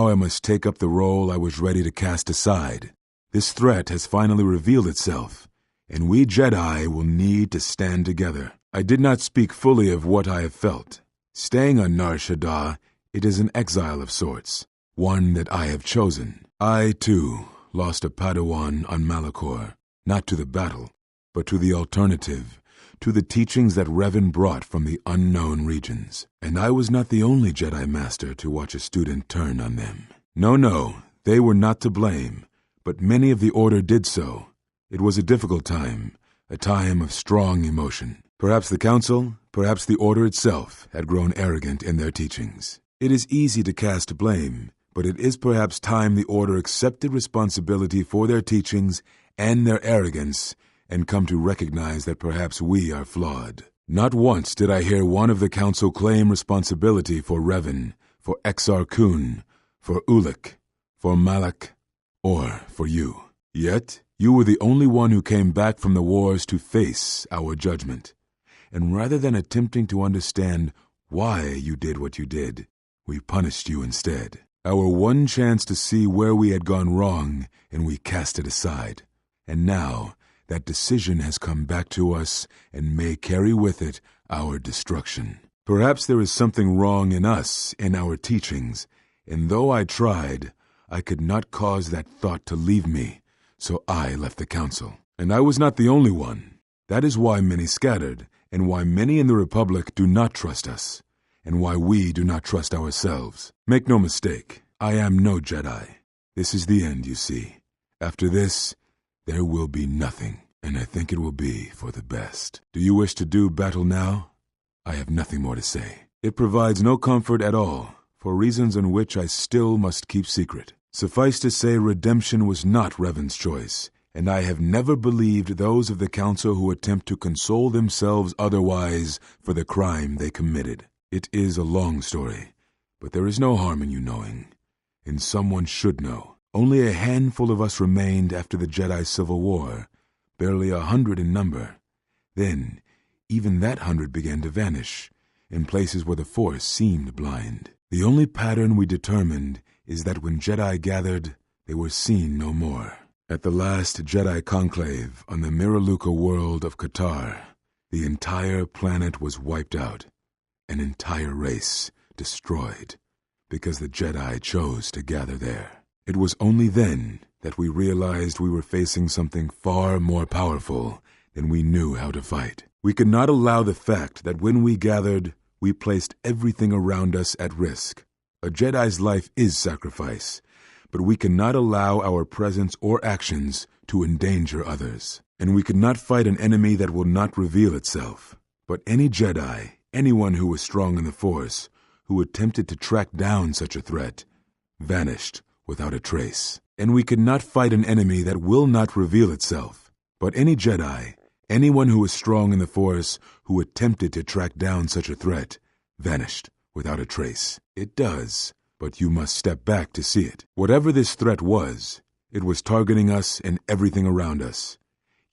C: I must take up the role I was ready to cast aside. This threat has finally revealed itself, and we Jedi will need to stand together. I did not speak fully of what I have felt. Staying on Nar Shaddaa, it is an exile of sorts, one that I have chosen. I, too, lost a Padawan on Malachor, not to the battle, but to the alternative, to the teachings that Revan brought from the unknown regions. And I was not the only Jedi Master to watch a student turn on them. No, they were not to blame, but many of the Order did so. It was a difficult time, a time of strong emotion. Perhaps the Council, perhaps the Order itself, had grown arrogant in their teachings. It is easy to cast blame, but it is perhaps time the Order accepted responsibility for their teachings and their arrogance, and come to recognize that perhaps we are flawed. Not once did I hear one of the Council claim responsibility for Revan, for Exar Kun, for Ulic, for Malak, or for you. Yet, you were the only one who came back from the wars to face our judgment. And rather than attempting to understand why you did what you did, we punished you instead. Our one chance to see where we had gone wrong, and we cast it aside. And now, that decision has come back to us and may carry with it our destruction. Perhaps there is something wrong in us, in our teachings, and though I tried, I could not cause that thought to leave me, so I left the Council. And I was not the only one. That is why many scattered, and why many in the Republic do not trust us, and why we do not trust ourselves. Make no mistake, I am no Jedi. This is the end, you see. After this, there will be nothing, and I think it will be for the best. Do you wish to do battle now? I have nothing more to say. It provides no comfort at all, for reasons on which I still must keep secret. Suffice to say, redemption was not Revan's choice, and I have never believed those of the Council who attempt to console themselves otherwise for the crime they committed. It is a long story, but there is no harm in you knowing, and someone should know. Only a handful of us remained after the Jedi Civil War, barely 100 in number. Then, even that 100 began to vanish, in places where the Force seemed blind. The only pattern we determined is that when Jedi gathered, they were seen no more. At the last Jedi conclave on the Miraluka world of Qatar, the entire planet was wiped out, an entire race destroyed, because the Jedi chose to gather there. It was only then that we realized we were facing something far more powerful than we knew how to fight. We could not allow the fact that when we gathered, we placed everything around us at risk. A Jedi's life is sacrifice, but we cannot allow our presence or actions to endanger others. And we could not fight an enemy that will not reveal itself. But any Jedi, anyone who was strong in the Force, who attempted to track down such a threat, vanished without a trace. And we could not fight an enemy that will not reveal itself. But any Jedi, anyone who was strong in the Force, who attempted to track down such a threat, vanished without a trace. It does, but you must step back to see it. Whatever this threat was, it was targeting us and everything around us.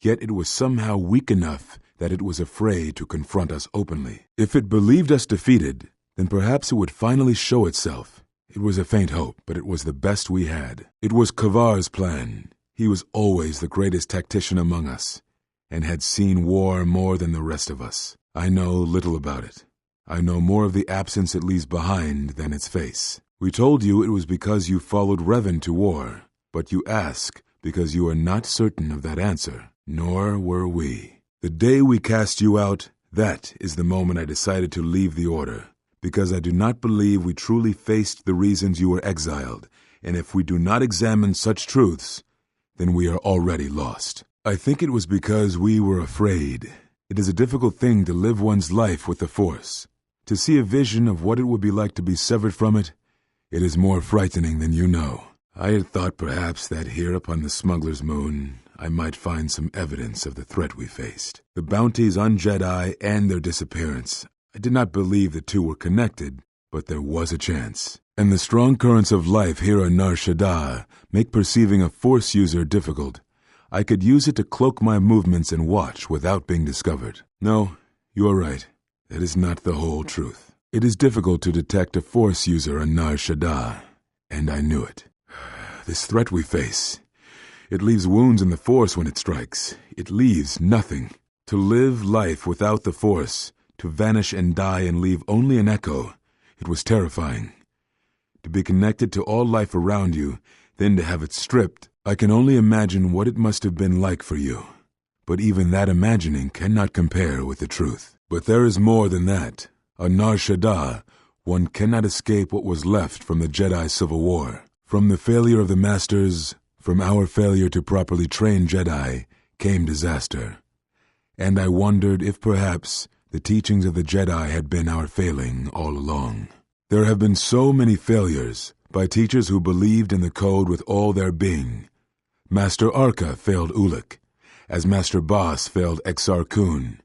C: Yet it was somehow weak enough that it was afraid to confront us openly. If it believed us defeated, then perhaps it would finally show itself. It was a faint hope, but it was the best we had. It was Kavar's plan. He was always the greatest tactician among us, and had seen war more than the rest of us. I know little about it. I know more of the absence it leaves behind than its face. We told you it was because you followed Revan to war, but you ask because you are not certain of that answer, nor were we. The day we cast you out, that is the moment I decided to leave the Order, because I do not believe we truly faced the reasons you were exiled, and if we do not examine such truths, then we are already lost. I think it was because we were afraid. It is a difficult thing to live one's life with the Force. To see a vision of what it would be like to be severed from it, it is more frightening than you know. I had thought perhaps that here upon the smuggler's moon, I might find some evidence of the threat we faced. The bounties on Jedi and their disappearance. I did not believe the two were connected, but there was a chance. And the strong currents of life here on Nar Shaddaa make perceiving a Force user difficult. I could use it to cloak my movements and watch without being discovered. No, you are right. That is not the whole truth. It is difficult to detect a Force user on Nar Shaddaa, and I knew it. This threat we face, it leaves wounds in the Force when it strikes. It leaves nothing. To live life without the Force, to vanish and die and leave only an echo, it was terrifying. To be connected to all life around you, then to have it stripped, I can only imagine what it must have been like for you. But even that imagining cannot compare with the truth. But there is more than that. On Nar Shaddaa, one cannot escape what was left from the Jedi Civil War. From the failure of the Masters, from our failure to properly train Jedi, came disaster. And I wondered if perhaps the teachings of the Jedi had been our failing all along. There have been so many failures by teachers who believed in the code with all their being. Master Arca failed Ulic, as Master Boss failed Exar Kun,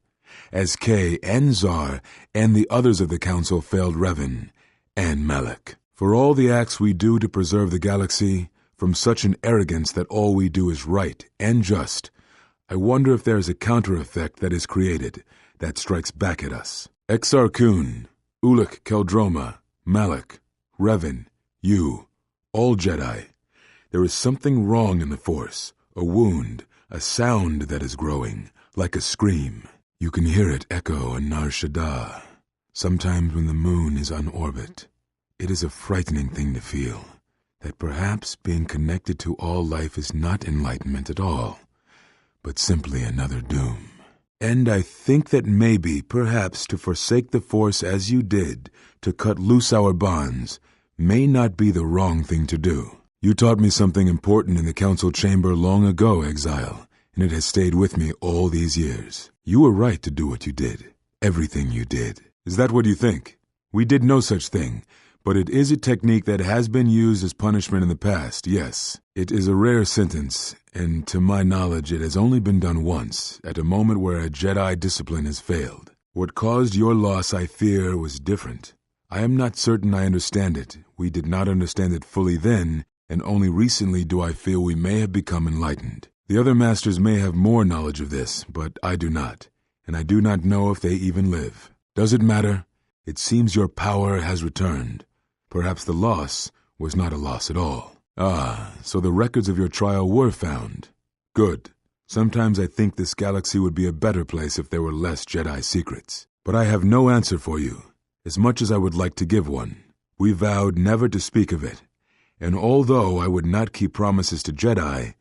C: as Kay and Zar and the others of the Council failed Revan and Malak. For all the acts we do to preserve the galaxy, from such an arrogance that all we do is right and just, I wonder if there is a counter-effect that is created that strikes back at us. Exar Kun, Ulic Keldroma, Malak, Revan, you, all Jedi. There is something wrong in the Force, a wound, a sound that is growing, like a scream. You can hear it echo on Nar Shaddaa. Sometimes when the moon is on orbit, it is a frightening thing to feel, that perhaps being connected to all life is not enlightenment at all, but simply another doom. And I think that maybe, perhaps, to forsake the Force as you did, to cut loose our bonds, may not be the wrong thing to do. You taught me something important in the Council chamber long ago, Exile, and it has stayed with me all these years. You were right to do what you did. Everything you did. Is that what you think? We did no such thing, but it is a technique that has been used as punishment in the past, yes. It is a rare sentence, and to my knowledge it has only been done once, at a moment where a Jedi discipline has failed. What caused your loss, I fear, was different. I am not certain I understand it. We did not understand it fully then, and only recently do I feel we may have become enlightened. The other masters may have more knowledge of this, but I do not, and I do not know if they even live. Does it matter? It seems your power has returned. Perhaps the loss was not a loss at all. Ah, so the records of your trial were found. Good. Sometimes I think this galaxy would be a better place if there were less Jedi secrets. But I have no answer for you, as much as I would like to give one. We vowed never to speak of it, and although I would not keep promises to Jedi,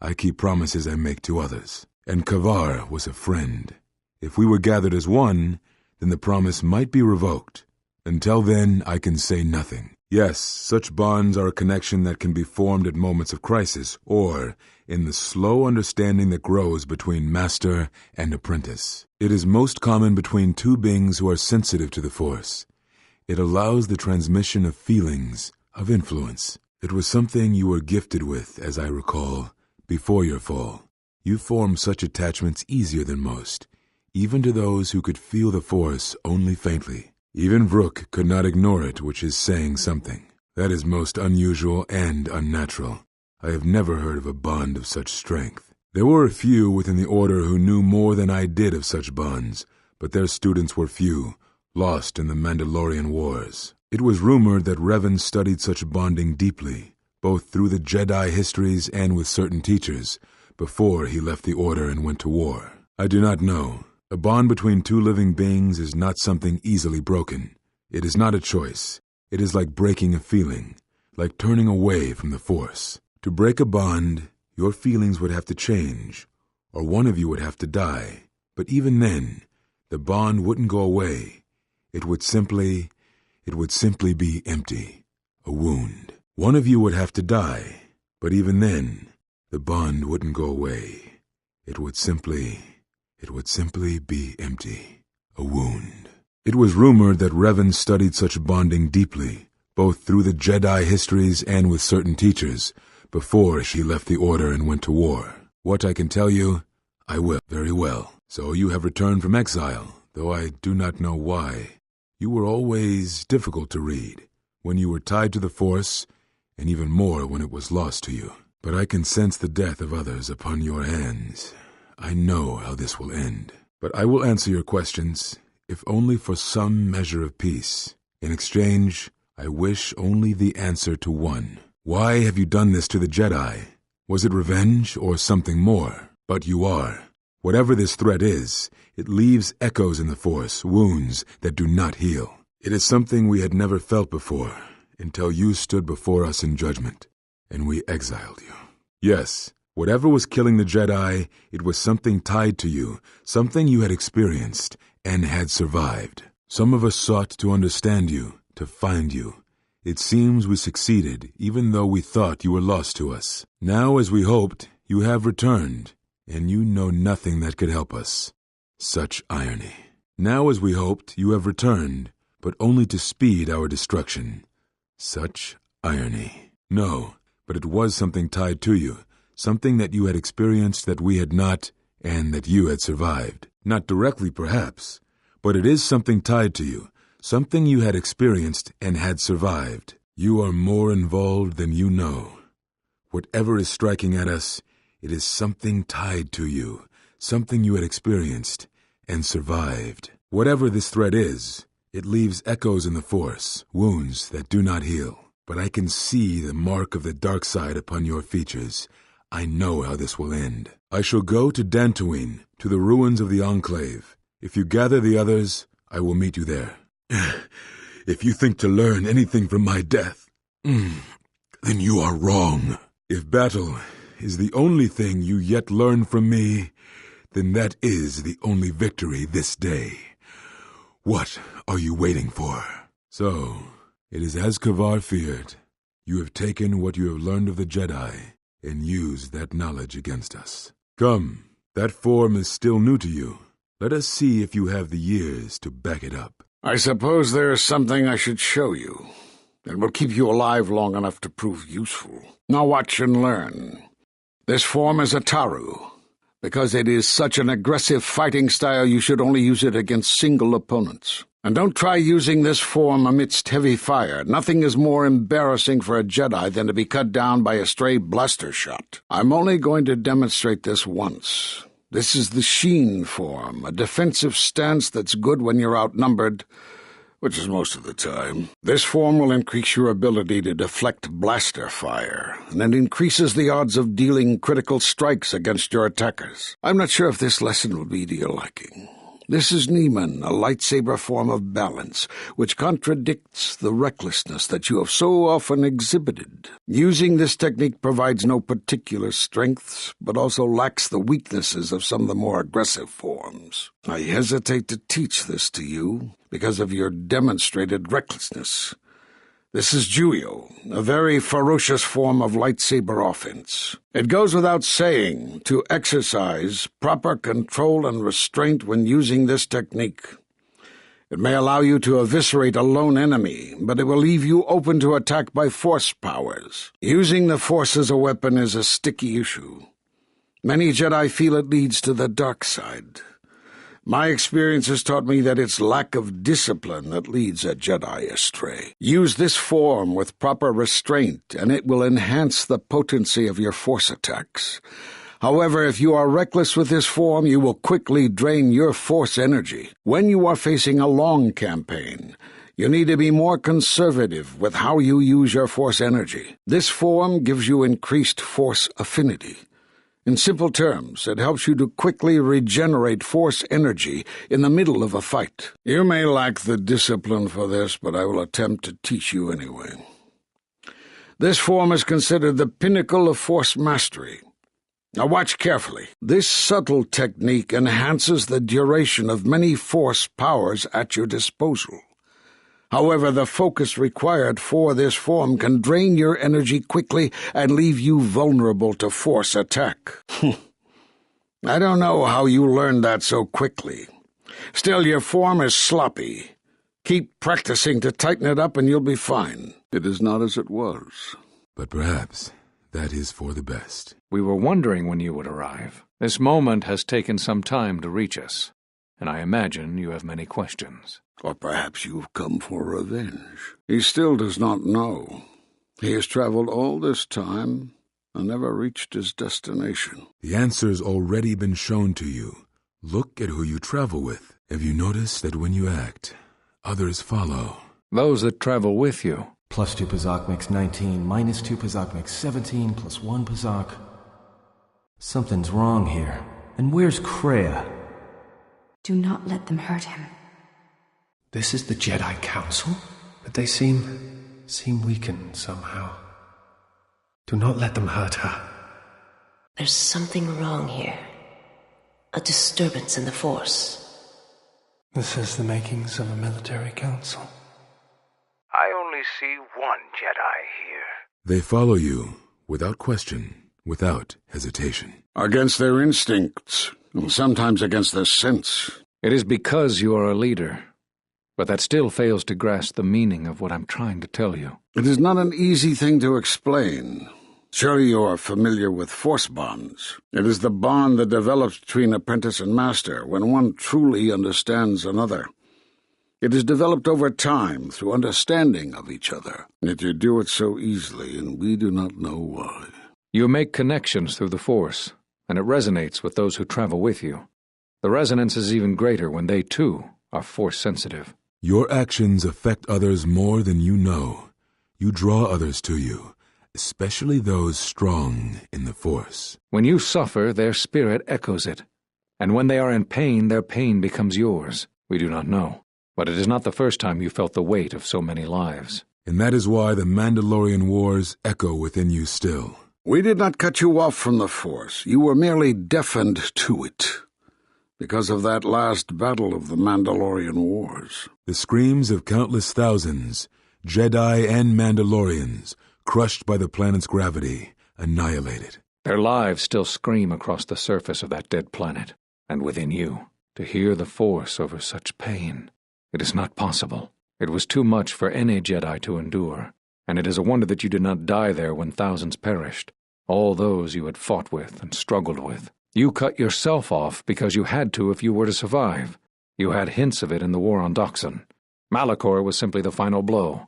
C: I keep promises I make to others. And Kavar was a friend. If we were gathered as one, then the promise might be revoked. Until then, I can say nothing. Yes, such bonds are a connection that can be formed at moments of crisis, or in the slow understanding that grows between master and apprentice. It is most common between two beings who are sensitive to the Force. It allows the transmission of feelings, of influence. It was something you were gifted with, as I recall, before your fall. You formed such attachments easier than most, even to those who could feel the Force only faintly. Even Vrook could not ignore it, which is saying something. That is most unusual and unnatural. I have never heard of a bond of such strength. There were a few within the Order who knew more than I did of such bonds, but their students were few, lost in the Mandalorian Wars. It was rumored that Revan studied such bonding deeply, both through the Jedi histories and with certain teachers, before he left the Order and went to war. I do not know. A bond between two living beings is not something easily broken. It is not a choice. It is like breaking a feeling, like turning away from the Force. To break a bond, your feelings would have to change, or one of you would have to die. But even then, the bond wouldn't go away. It would simply be empty, a wound. One of you would have to die, but even then, the bond wouldn't go away. It would simply be empty, a wound. It was rumored that Revan studied such bonding deeply, both through the Jedi histories and with certain teachers, before she left the Order and went to war. What I can tell you, I will. Very well. So you have returned from exile, though I do not know why. You were always difficult to read, when you were tied to the Force, and even more when it was lost to you. But I can sense the death of others upon your hands. I know how this will end. But I will answer your questions, if only for some measure of peace. In exchange, I wish only the answer to one. Why have you done this to the Jedi? Was it revenge or something more? But you are. Whatever this threat is, it leaves echoes in the Force, wounds that do not heal. It is something we had never felt before, until you stood before us in judgment, and we exiled you. Yes, whatever was killing the Jedi, it was something tied to you, something you had experienced and had survived. Some of us sought to understand you, to find you. It seems we succeeded, even though we thought you were lost to us. Now, as we hoped, you have returned, and you know nothing that could help us. Such irony. Now, as we hoped, you have returned, but only to speed our destruction. Such irony. No, but it was something tied to you, something that you had experienced that we had not, and that you had survived. Not directly, perhaps, but it is something tied to you, something you had experienced and had survived. You are more involved than you know. Whatever is striking at us, it is something tied to you, something you had experienced and survived. Whatever this threat is, it leaves echoes in the Force, wounds that do not heal. But I can see the mark of the dark side upon your features. I know how this will end. I shall go to Dantooine, to the ruins of the Enclave. If you gather the others, I will meet you there. If you think to learn anything from my death, then you are wrong. If battle is the only thing you yet learn from me, then that is the only victory this day. What are you waiting for? So, it is as Kavar feared. You have taken what you have learned of the Jedi and used that knowledge against us. Come, that form is still new to you. Let us see if you have the years to back it up.
A: I suppose there is something I should show you. It will keep you alive long enough to prove useful. Now watch and learn. This form is a Taru. Because it is such an aggressive fighting style, you should only use it against single opponents. And don't try using this form amidst heavy fire. Nothing is more embarrassing for a Jedi than to be cut down by a stray blaster shot. I'm only going to demonstrate this once. This is the Sheen form, a defensive stance that's good when you're outnumbered, which is most of the time. This form will increase your ability to deflect blaster fire, and it increases the odds of dealing critical strikes against your attackers. I'm not sure if this lesson will be to your liking. This is Neiman, a lightsaber form of balance, which contradicts the recklessness that you have so often exhibited. Using this technique provides no particular strengths, but also lacks the weaknesses of some of the more aggressive forms. I hesitate to teach this to you because of your demonstrated recklessness. This is Juyo, a very ferocious form of lightsaber offense. It goes without saying to exercise proper control and restraint when using this technique. It may allow you to eviscerate a lone enemy, but it will leave you open to attack by force powers. Using the Force as a weapon is a sticky issue. Many Jedi feel it leads to the dark side. My experience has taught me that it's lack of discipline that leads a Jedi astray. Use this form with proper restraint, and it will enhance the potency of your Force attacks. However, if you are reckless with this form, you will quickly drain your Force energy. When you are facing a long campaign, you need to be more conservative with how you use your Force energy. This form gives you increased Force affinity. In simple terms, it helps you to quickly regenerate Force energy in the middle of a fight. You may lack the discipline for this, but I will attempt to teach you anyway. This form is considered the pinnacle of Force mastery. Now watch carefully. This subtle technique enhances the duration of many force powers at your disposal. However, the focus required for this form can drain your energy quickly and leave you vulnerable to force attack. I don't know how you learned that so quickly. Still, your form is sloppy. Keep practicing to tighten it up and you'll be fine. It is not as it was.
C: But perhaps that is for the best.
B: We were wondering when you would arrive. This moment has taken some time to reach us, and I imagine you have many questions.
A: Or perhaps you've come for revenge. He still does not know. He has traveled all this time and never reached his destination.
C: The answer's already been shown to you. Look at who you travel with. Have you noticed that when you act, others follow?
B: Those that travel with you.
I: +2 Pazak makes 19, -2 Pazak makes 17, +1 Pazak. Something's wrong here. And where's Kreia?
E: Do not let them hurt him.
I: This is the Jedi Council? But they seem weakened somehow. Do not let them hurt her.
J: There's something wrong here. A disturbance in the Force.
I: This is the makings of a military council.
K: I only see one Jedi here.
C: They follow you, without question, without hesitation.
A: Against their instincts, and sometimes against their sense.
B: It is because you are a leader, but that still fails to grasp the meaning of what I'm trying to tell you.
A: It is not an easy thing to explain. Surely you are familiar with force bonds. It is the bond that develops between apprentice and master when one truly understands another. It is developed over time through understanding of each other. Yet you do it so easily, and we do not know why.
B: You make connections through the Force, and it resonates with those who travel with you. The resonance is even greater when they, too, are Force-sensitive.
C: Your actions affect others more than you know. You draw others to you, especially those strong in the Force.
B: When you suffer, their spirit echoes it. And when they are in pain, their pain becomes yours. We do not know. But it is not the first time you felt the weight of so many lives.
C: And that is why the Mandalorian Wars echo within you still.
A: We did not cut you off from the Force. You were merely deafened to it. Because of that last battle of the Mandalorian Wars.
C: The screams of countless thousands, Jedi and Mandalorians, crushed by the planet's gravity, annihilated.
B: Their lives still scream across the surface of that dead planet. And within you, to hear the Force over such pain. It is not possible. It was too much for any Jedi to endure, and it is a wonder that you did not die there when thousands perished, all those you had fought with and struggled with. You cut yourself off because you had to if you were to survive. You had hints of it in the war on Doxon. Malachor was simply the final blow.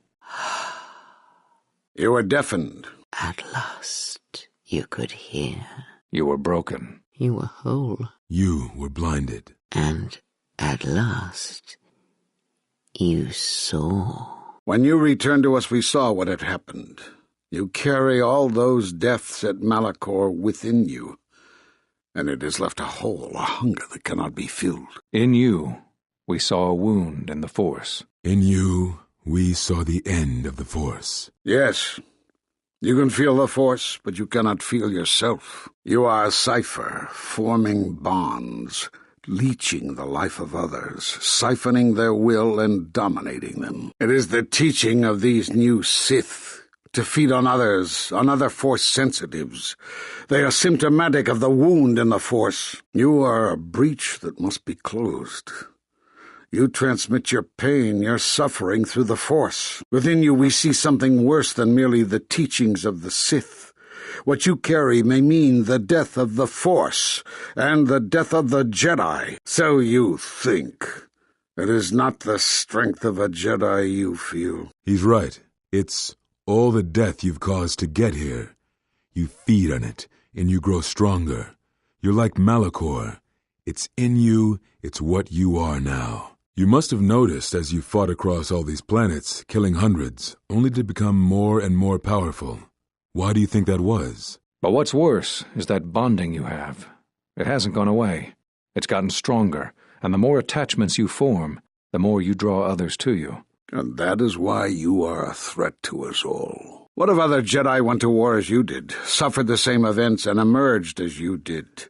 A: You were deafened.
J: At last, you could hear.
B: You were broken.
J: You were whole.
C: You were blinded.
J: And at last, you saw.
A: When you returned to us, we saw what had happened. You carry all those deaths at Malachor within you, and it has left a hole, a hunger that cannot be filled.
B: In you, we saw a wound in the Force.
C: In you, we saw the end of the Force.
A: Yes, you can feel the Force, but you cannot feel yourself. You are a cipher, forming bonds, leeching the life of others, siphoning their will and dominating them. It is the teaching of these new Sith to feed on others, on other Force sensitives. They are symptomatic of the wound in the Force. You are a breach that must be closed. You transmit your pain, your suffering through the Force. Within you we see something worse than merely the teachings of the Sith. What you carry may mean the death of the Force and the death of the Jedi. So you think. It is not the strength of a Jedi you feel.
C: He's right. It's all the death you've caused to get here. You feed on it, and you grow stronger. You're like Malachor. It's in you, it's what you are now. You must have noticed as you fought across all these planets, killing hundreds, only to become more and more powerful. Why do you think that was?
B: But what's worse is that bonding you have. It hasn't gone away. It's gotten stronger, and the more attachments you form, the more you draw others to you.
A: And that is why you are a threat to us all. What if other Jedi went to war as you did, suffered the same events, and emerged as you did?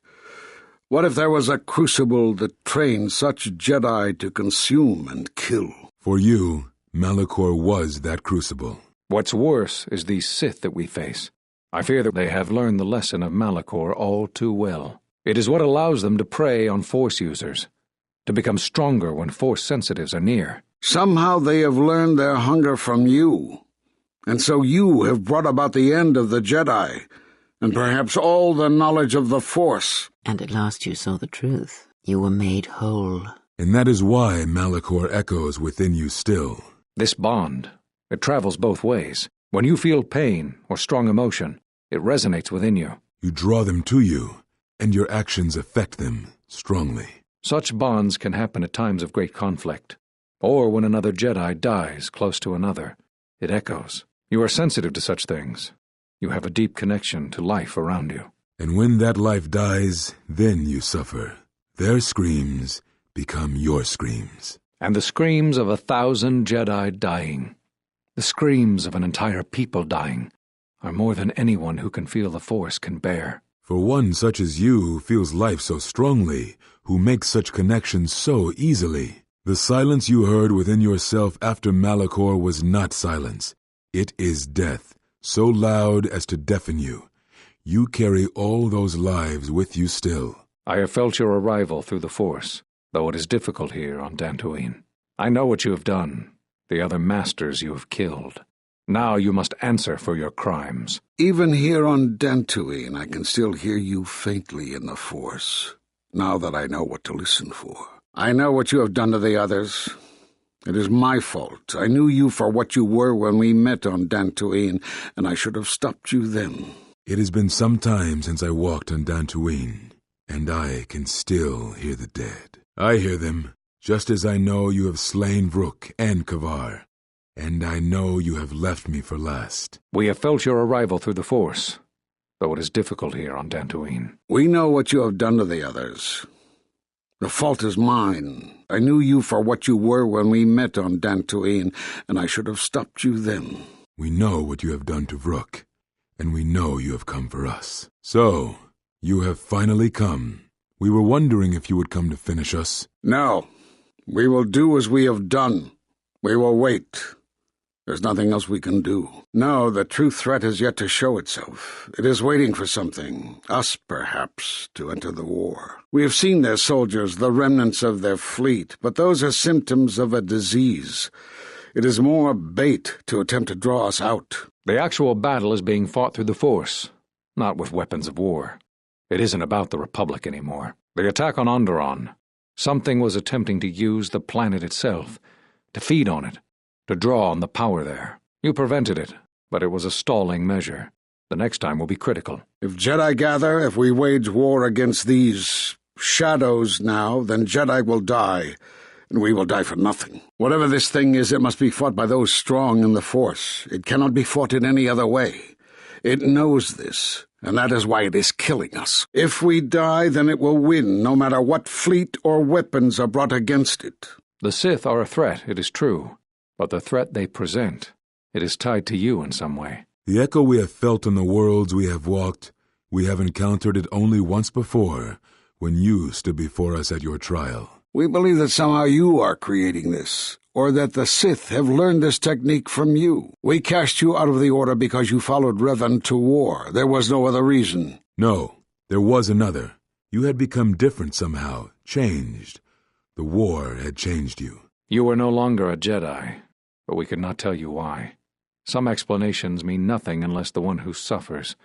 A: What if there was a crucible that trained such Jedi to consume and kill?
C: For you, Malachor was that crucible.
B: What's worse is these Sith that we face. I fear that they have learned the lesson of Malachor all too well. It is what allows them to prey on Force users, to become stronger when Force sensitives are near.
A: Somehow they have learned their hunger from you, and so you have brought about the end of the Jedi, and perhaps all the knowledge of the Force.
L: And at last you saw the truth. You were made whole.
C: And that is why Malachor echoes within you still.
B: This bond, it travels both ways. When you feel pain or strong emotion, it resonates within you.
C: You draw them to you, and your actions affect them strongly.
B: Such bonds can happen at times of great conflict, or when another Jedi dies close to another. It echoes. You are sensitive to such things. You have a deep connection to life around you.
C: And when that life dies, then you suffer. Their screams become your screams.
B: And the screams of 1,000 Jedi dying, the screams of an entire people dying, are more than anyone who can feel the Force can bear.
C: For one such as you who feels life so strongly, who makes such connections so easily, the silence you heard within yourself after Malachor was not silence. It is death, so loud as to deafen you. You carry all those lives with you still.
B: I have felt your arrival through the Force, though it is difficult here on Dantooine. I know what you have done, the other masters you have killed. Now you must answer for your crimes.
A: Even here on Dantooine, I can still hear you faintly in the Force, now that I know what to listen for. I know what you have done to the others. It is my fault. I knew you for what you were when we met on Dantooine, and I should have stopped you then.
C: It has been some time since I walked on Dantooine, and I can still hear the dead. I hear them, just as I know you have slain Vrook and Kavar, and I know you have left me for last.
B: We have felt your arrival through the Force, though it is difficult here on Dantooine.
A: We know what you have done to the others. The fault is mine. I knew you for what you were when we met on Dantooine, and I should have stopped you then.
C: We know what you have done to Vrook, and we know you have come for us. So, you have finally come. We were wondering if you would come to finish us.
A: No. We will do as we have done. We will wait. There's nothing else we can do. No, the true threat has yet to show itself. It is waiting for something, us perhaps, to enter the war. We have seen their soldiers, the remnants of their fleet, but those are symptoms of a disease. It is more bait to attempt to draw us out.
B: The actual battle is being fought through the Force, not with weapons of war. It isn't about the Republic anymore. The attack on Onderon, something was attempting to use the planet itself, to feed on it, to draw on the power there. You prevented it, but it was a stalling measure. The next time will be critical.
A: If Jedi gather, if we wage war against these shadows now, then Jedi will die, and we will die for nothing. Whatever this thing is, it must be fought by those strong in the Force. It cannot be fought in any other way. It knows this, and that is why it is killing us. If we die, then it will win, no matter what fleet or weapons are brought against it.
B: The Sith are a threat, it is true, but the threat they present, it is tied to you in some way.
C: The echo we have felt in the worlds we have walked, we have encountered it only once before, when you stood before us at your trial.
A: We believe that somehow you are creating this, or that the Sith have learned this technique from you. We cast you out of the Order because you followed Revan to war. There was no other reason.
C: No, there was another. You had become different somehow, changed. The war had changed you.
B: You were no longer a Jedi, but we could not tell you why. Some explanations mean nothing unless the one who suffers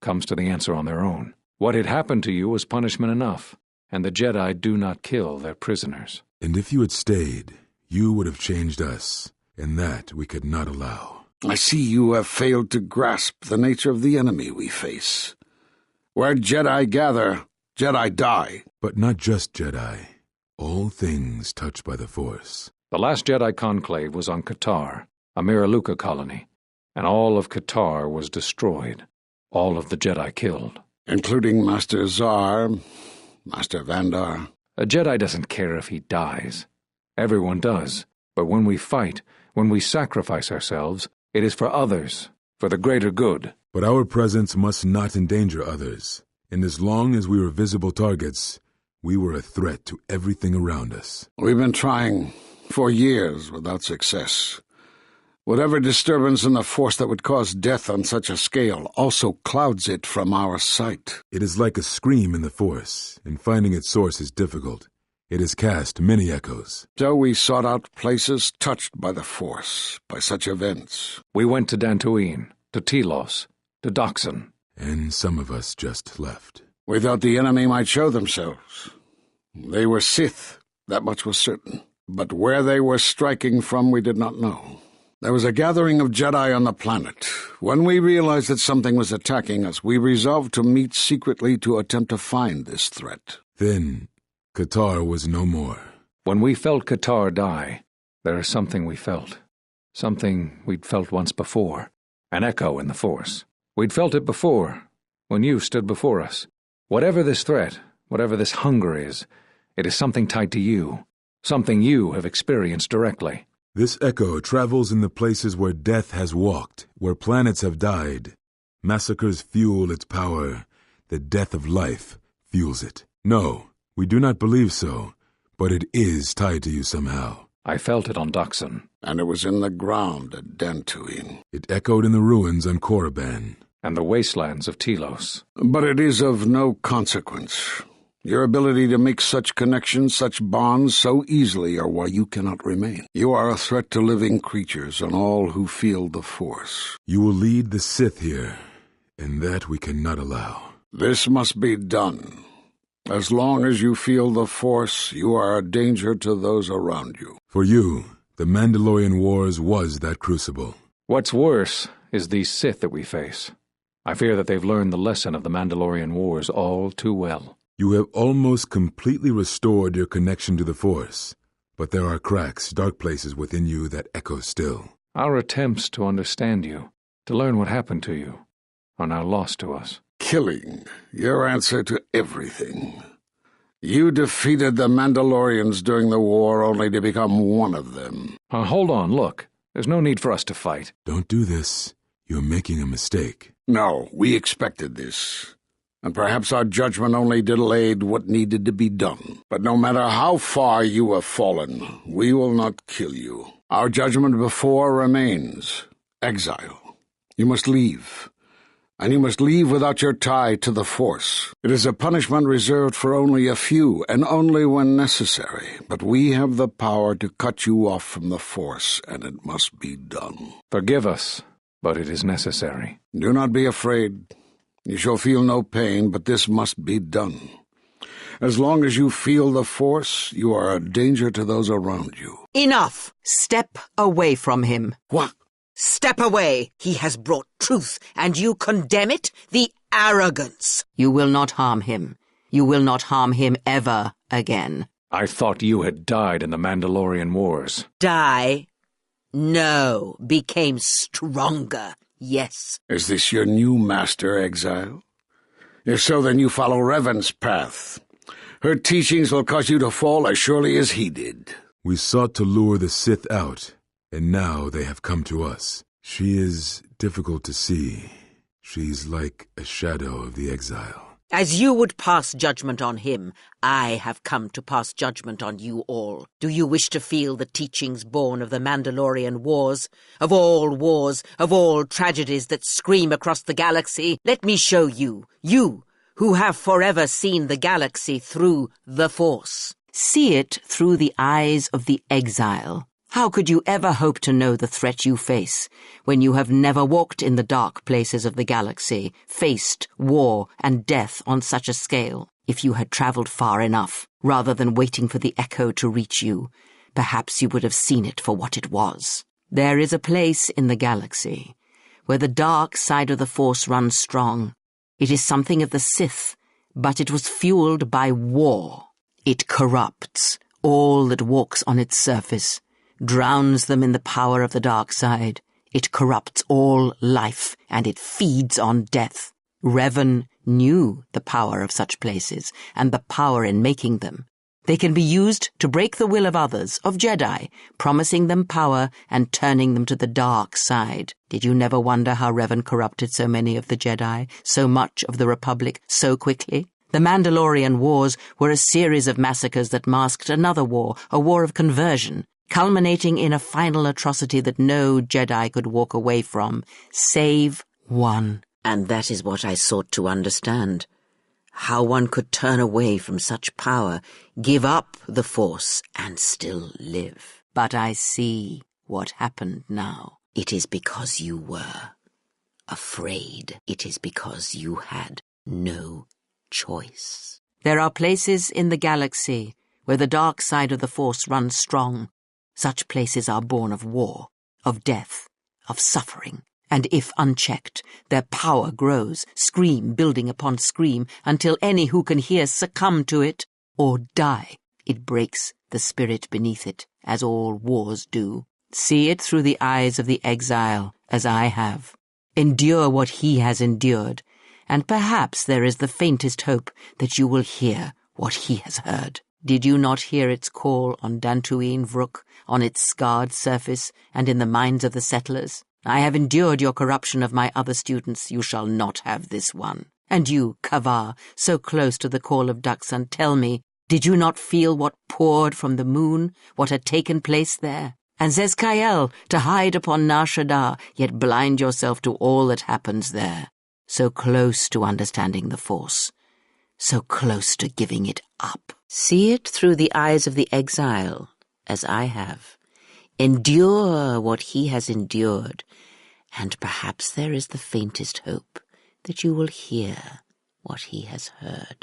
B: comes to the answer on their own. What had happened to you was punishment enough, and the Jedi do not kill their prisoners.
C: And if you had stayed, you would have changed us, and that we could not allow.
A: I see you have failed to grasp the nature of the enemy we face. Where Jedi gather, Jedi die.
C: But not just Jedi. All things touched by the Force.
B: The last Jedi conclave was on Katar, a Miraluka colony, and all of Katar was destroyed. All of the Jedi killed.
A: Including Master Zar, Master Vandar.
B: A Jedi doesn't care if he dies. Everyone does. But when we fight, when we sacrifice ourselves, it is for others, for the greater good.
C: But our presence must not endanger others, and as long as we were visible targets, we were a threat to everything around us.
A: We've been trying for years without success. Whatever disturbance in the Force that would cause death on such a scale also clouds it from our sight.
C: It is like a scream in the Force, and finding its source is difficult. It has cast many echoes.
A: So we sought out places touched by the Force, by such events.
B: We went to Dantooine, to Telos, to Doxon.
C: And some of us just left.
A: We thought the enemy might show themselves. They were Sith, that much was certain. But where they were striking from we did not know. There was a gathering of Jedi on the planet. When we realized that something was attacking us, we resolved to meet secretly to attempt to find this threat.
C: Then, Qatar was no more.
B: When we felt Qatar die, there is something we felt. Something we'd felt once before. An echo in the Force. We'd felt it before, when you stood before us. Whatever this threat, whatever this hunger is, it is something tied to you. Something you have experienced directly.
C: This echo travels in the places where death has walked, where planets have died. Massacres fuel its power. The death of life fuels it. No, we do not believe so, but it is tied to you somehow.
B: I felt it on Doxon.
A: And it was in the ground at Dantooine.
C: It echoed in the ruins on Korriban.
B: And the wastelands of Telos.
A: But it is of no consequence. Your ability to make such connections, such bonds so easily are why you cannot remain. You are a threat to living creatures and all who feel the Force.
C: You will lead the Sith here, and that we cannot allow.
A: This must be done. As long as you feel the Force, you are a danger to those around you.
C: For you, the Mandalorian Wars was that crucible.
B: What's worse is these Sith that we face. I fear that they've learned the lesson of the Mandalorian Wars all too well.
C: You have almost completely restored your connection to the Force, but there are cracks, dark places within you that echo still.
B: Our attempts to understand you, to learn what happened to you, are now lost to us.
A: Killing, your answer to everything. You defeated the Mandalorians during the war only to become one of them.
B: Hold on, look. There's no need for us to fight.
C: Don't do this. You're making a mistake.
A: No, we expected this. And perhaps our judgment only delayed what needed to be done. But no matter how far you have fallen, we will not kill you. Our judgment before remains. Exile. You must leave. And you must leave without your tie to the Force. It is a punishment reserved for only a few, and only when necessary. But we have the power to cut you off from the Force, and it must be done.
B: Forgive us, but it is necessary.
A: Do not be afraid. You shall feel no pain, but this must be done. As long as you feel the Force, you are a danger to those around you.
M: Enough! Step away from him.
A: What?
M: Step away! He has brought truth, and you condemn it? The arrogance! You will not harm him. You will not harm him ever again.
B: I thought you had died in the Mandalorian Wars.
M: Die? No. Became stronger. Yes.
A: Is this your new master, Exile? If so, then you follow Revan's path. Her teachings will cause you to fall as surely as he did.
C: We sought to lure the Sith out, and now they have come to us. She is difficult to see. She's like a shadow of the Exile.
M: As you would pass judgment on him, I have come to pass judgment on you all. Do you wish to feel the teachings born of the Mandalorian Wars, of all tragedies that scream across the galaxy? Let me show you, you who have forever seen the galaxy through the Force. See it through the eyes of the Exile. How could you ever hope to know the threat you face when you have never walked in the dark places of the galaxy, faced war and death on such a scale? If you had traveled far enough, rather than waiting for the echo to reach you, perhaps you would have seen it for what it was. There is a place in the galaxy where the dark side of the Force runs strong. It is something of the Sith, but it was fueled by war. It corrupts all that walks on its surface, drowns them in the power of the dark side. It corrupts all life, and it feeds on death. Revan knew the power of such places, and the power in making them. They can be used to break the will of others, of Jedi, promising them power and turning them to the dark side. Did you never wonder how Revan corrupted so many of the Jedi, so much of the Republic, so quickly? The Mandalorian Wars were a series of massacres that masked another war, a war of conversion, culminating in a final atrocity that no Jedi could walk away from, save one. And that is what I sought to understand. How one could turn away from such power, give up the Force, and still live. But I see what happened now. It is because you were afraid. It is because you had no choice. There are places in the galaxy where the dark side of the Force runs strong. Such places are born of war, of death, of suffering. And if unchecked, their power grows, scream building upon scream, until any who can hear succumb to it or die. It breaks the spirit beneath it, as all wars do. See it through the eyes of the exile, as I have. Endure what he has endured, and perhaps there is the faintest hope that you will hear what he has heard. Did you not hear its call on Dantooine Vrook, on its scarred surface, and in the minds of the settlers? I have endured your corruption of my other students. You shall not have this one. And you, Kavar, so close to the call of Duxan, tell me, did you not feel what poured from the moon, what had taken place there? And Zezkael, to hide upon Nar Shaddaa, yet blind yourself to all that happens there. So close to understanding the Force, so close to giving it up. See it through the eyes of the exile, as I have. Endure what he has endured, and perhaps there is the faintest hope that you will hear what he has heard.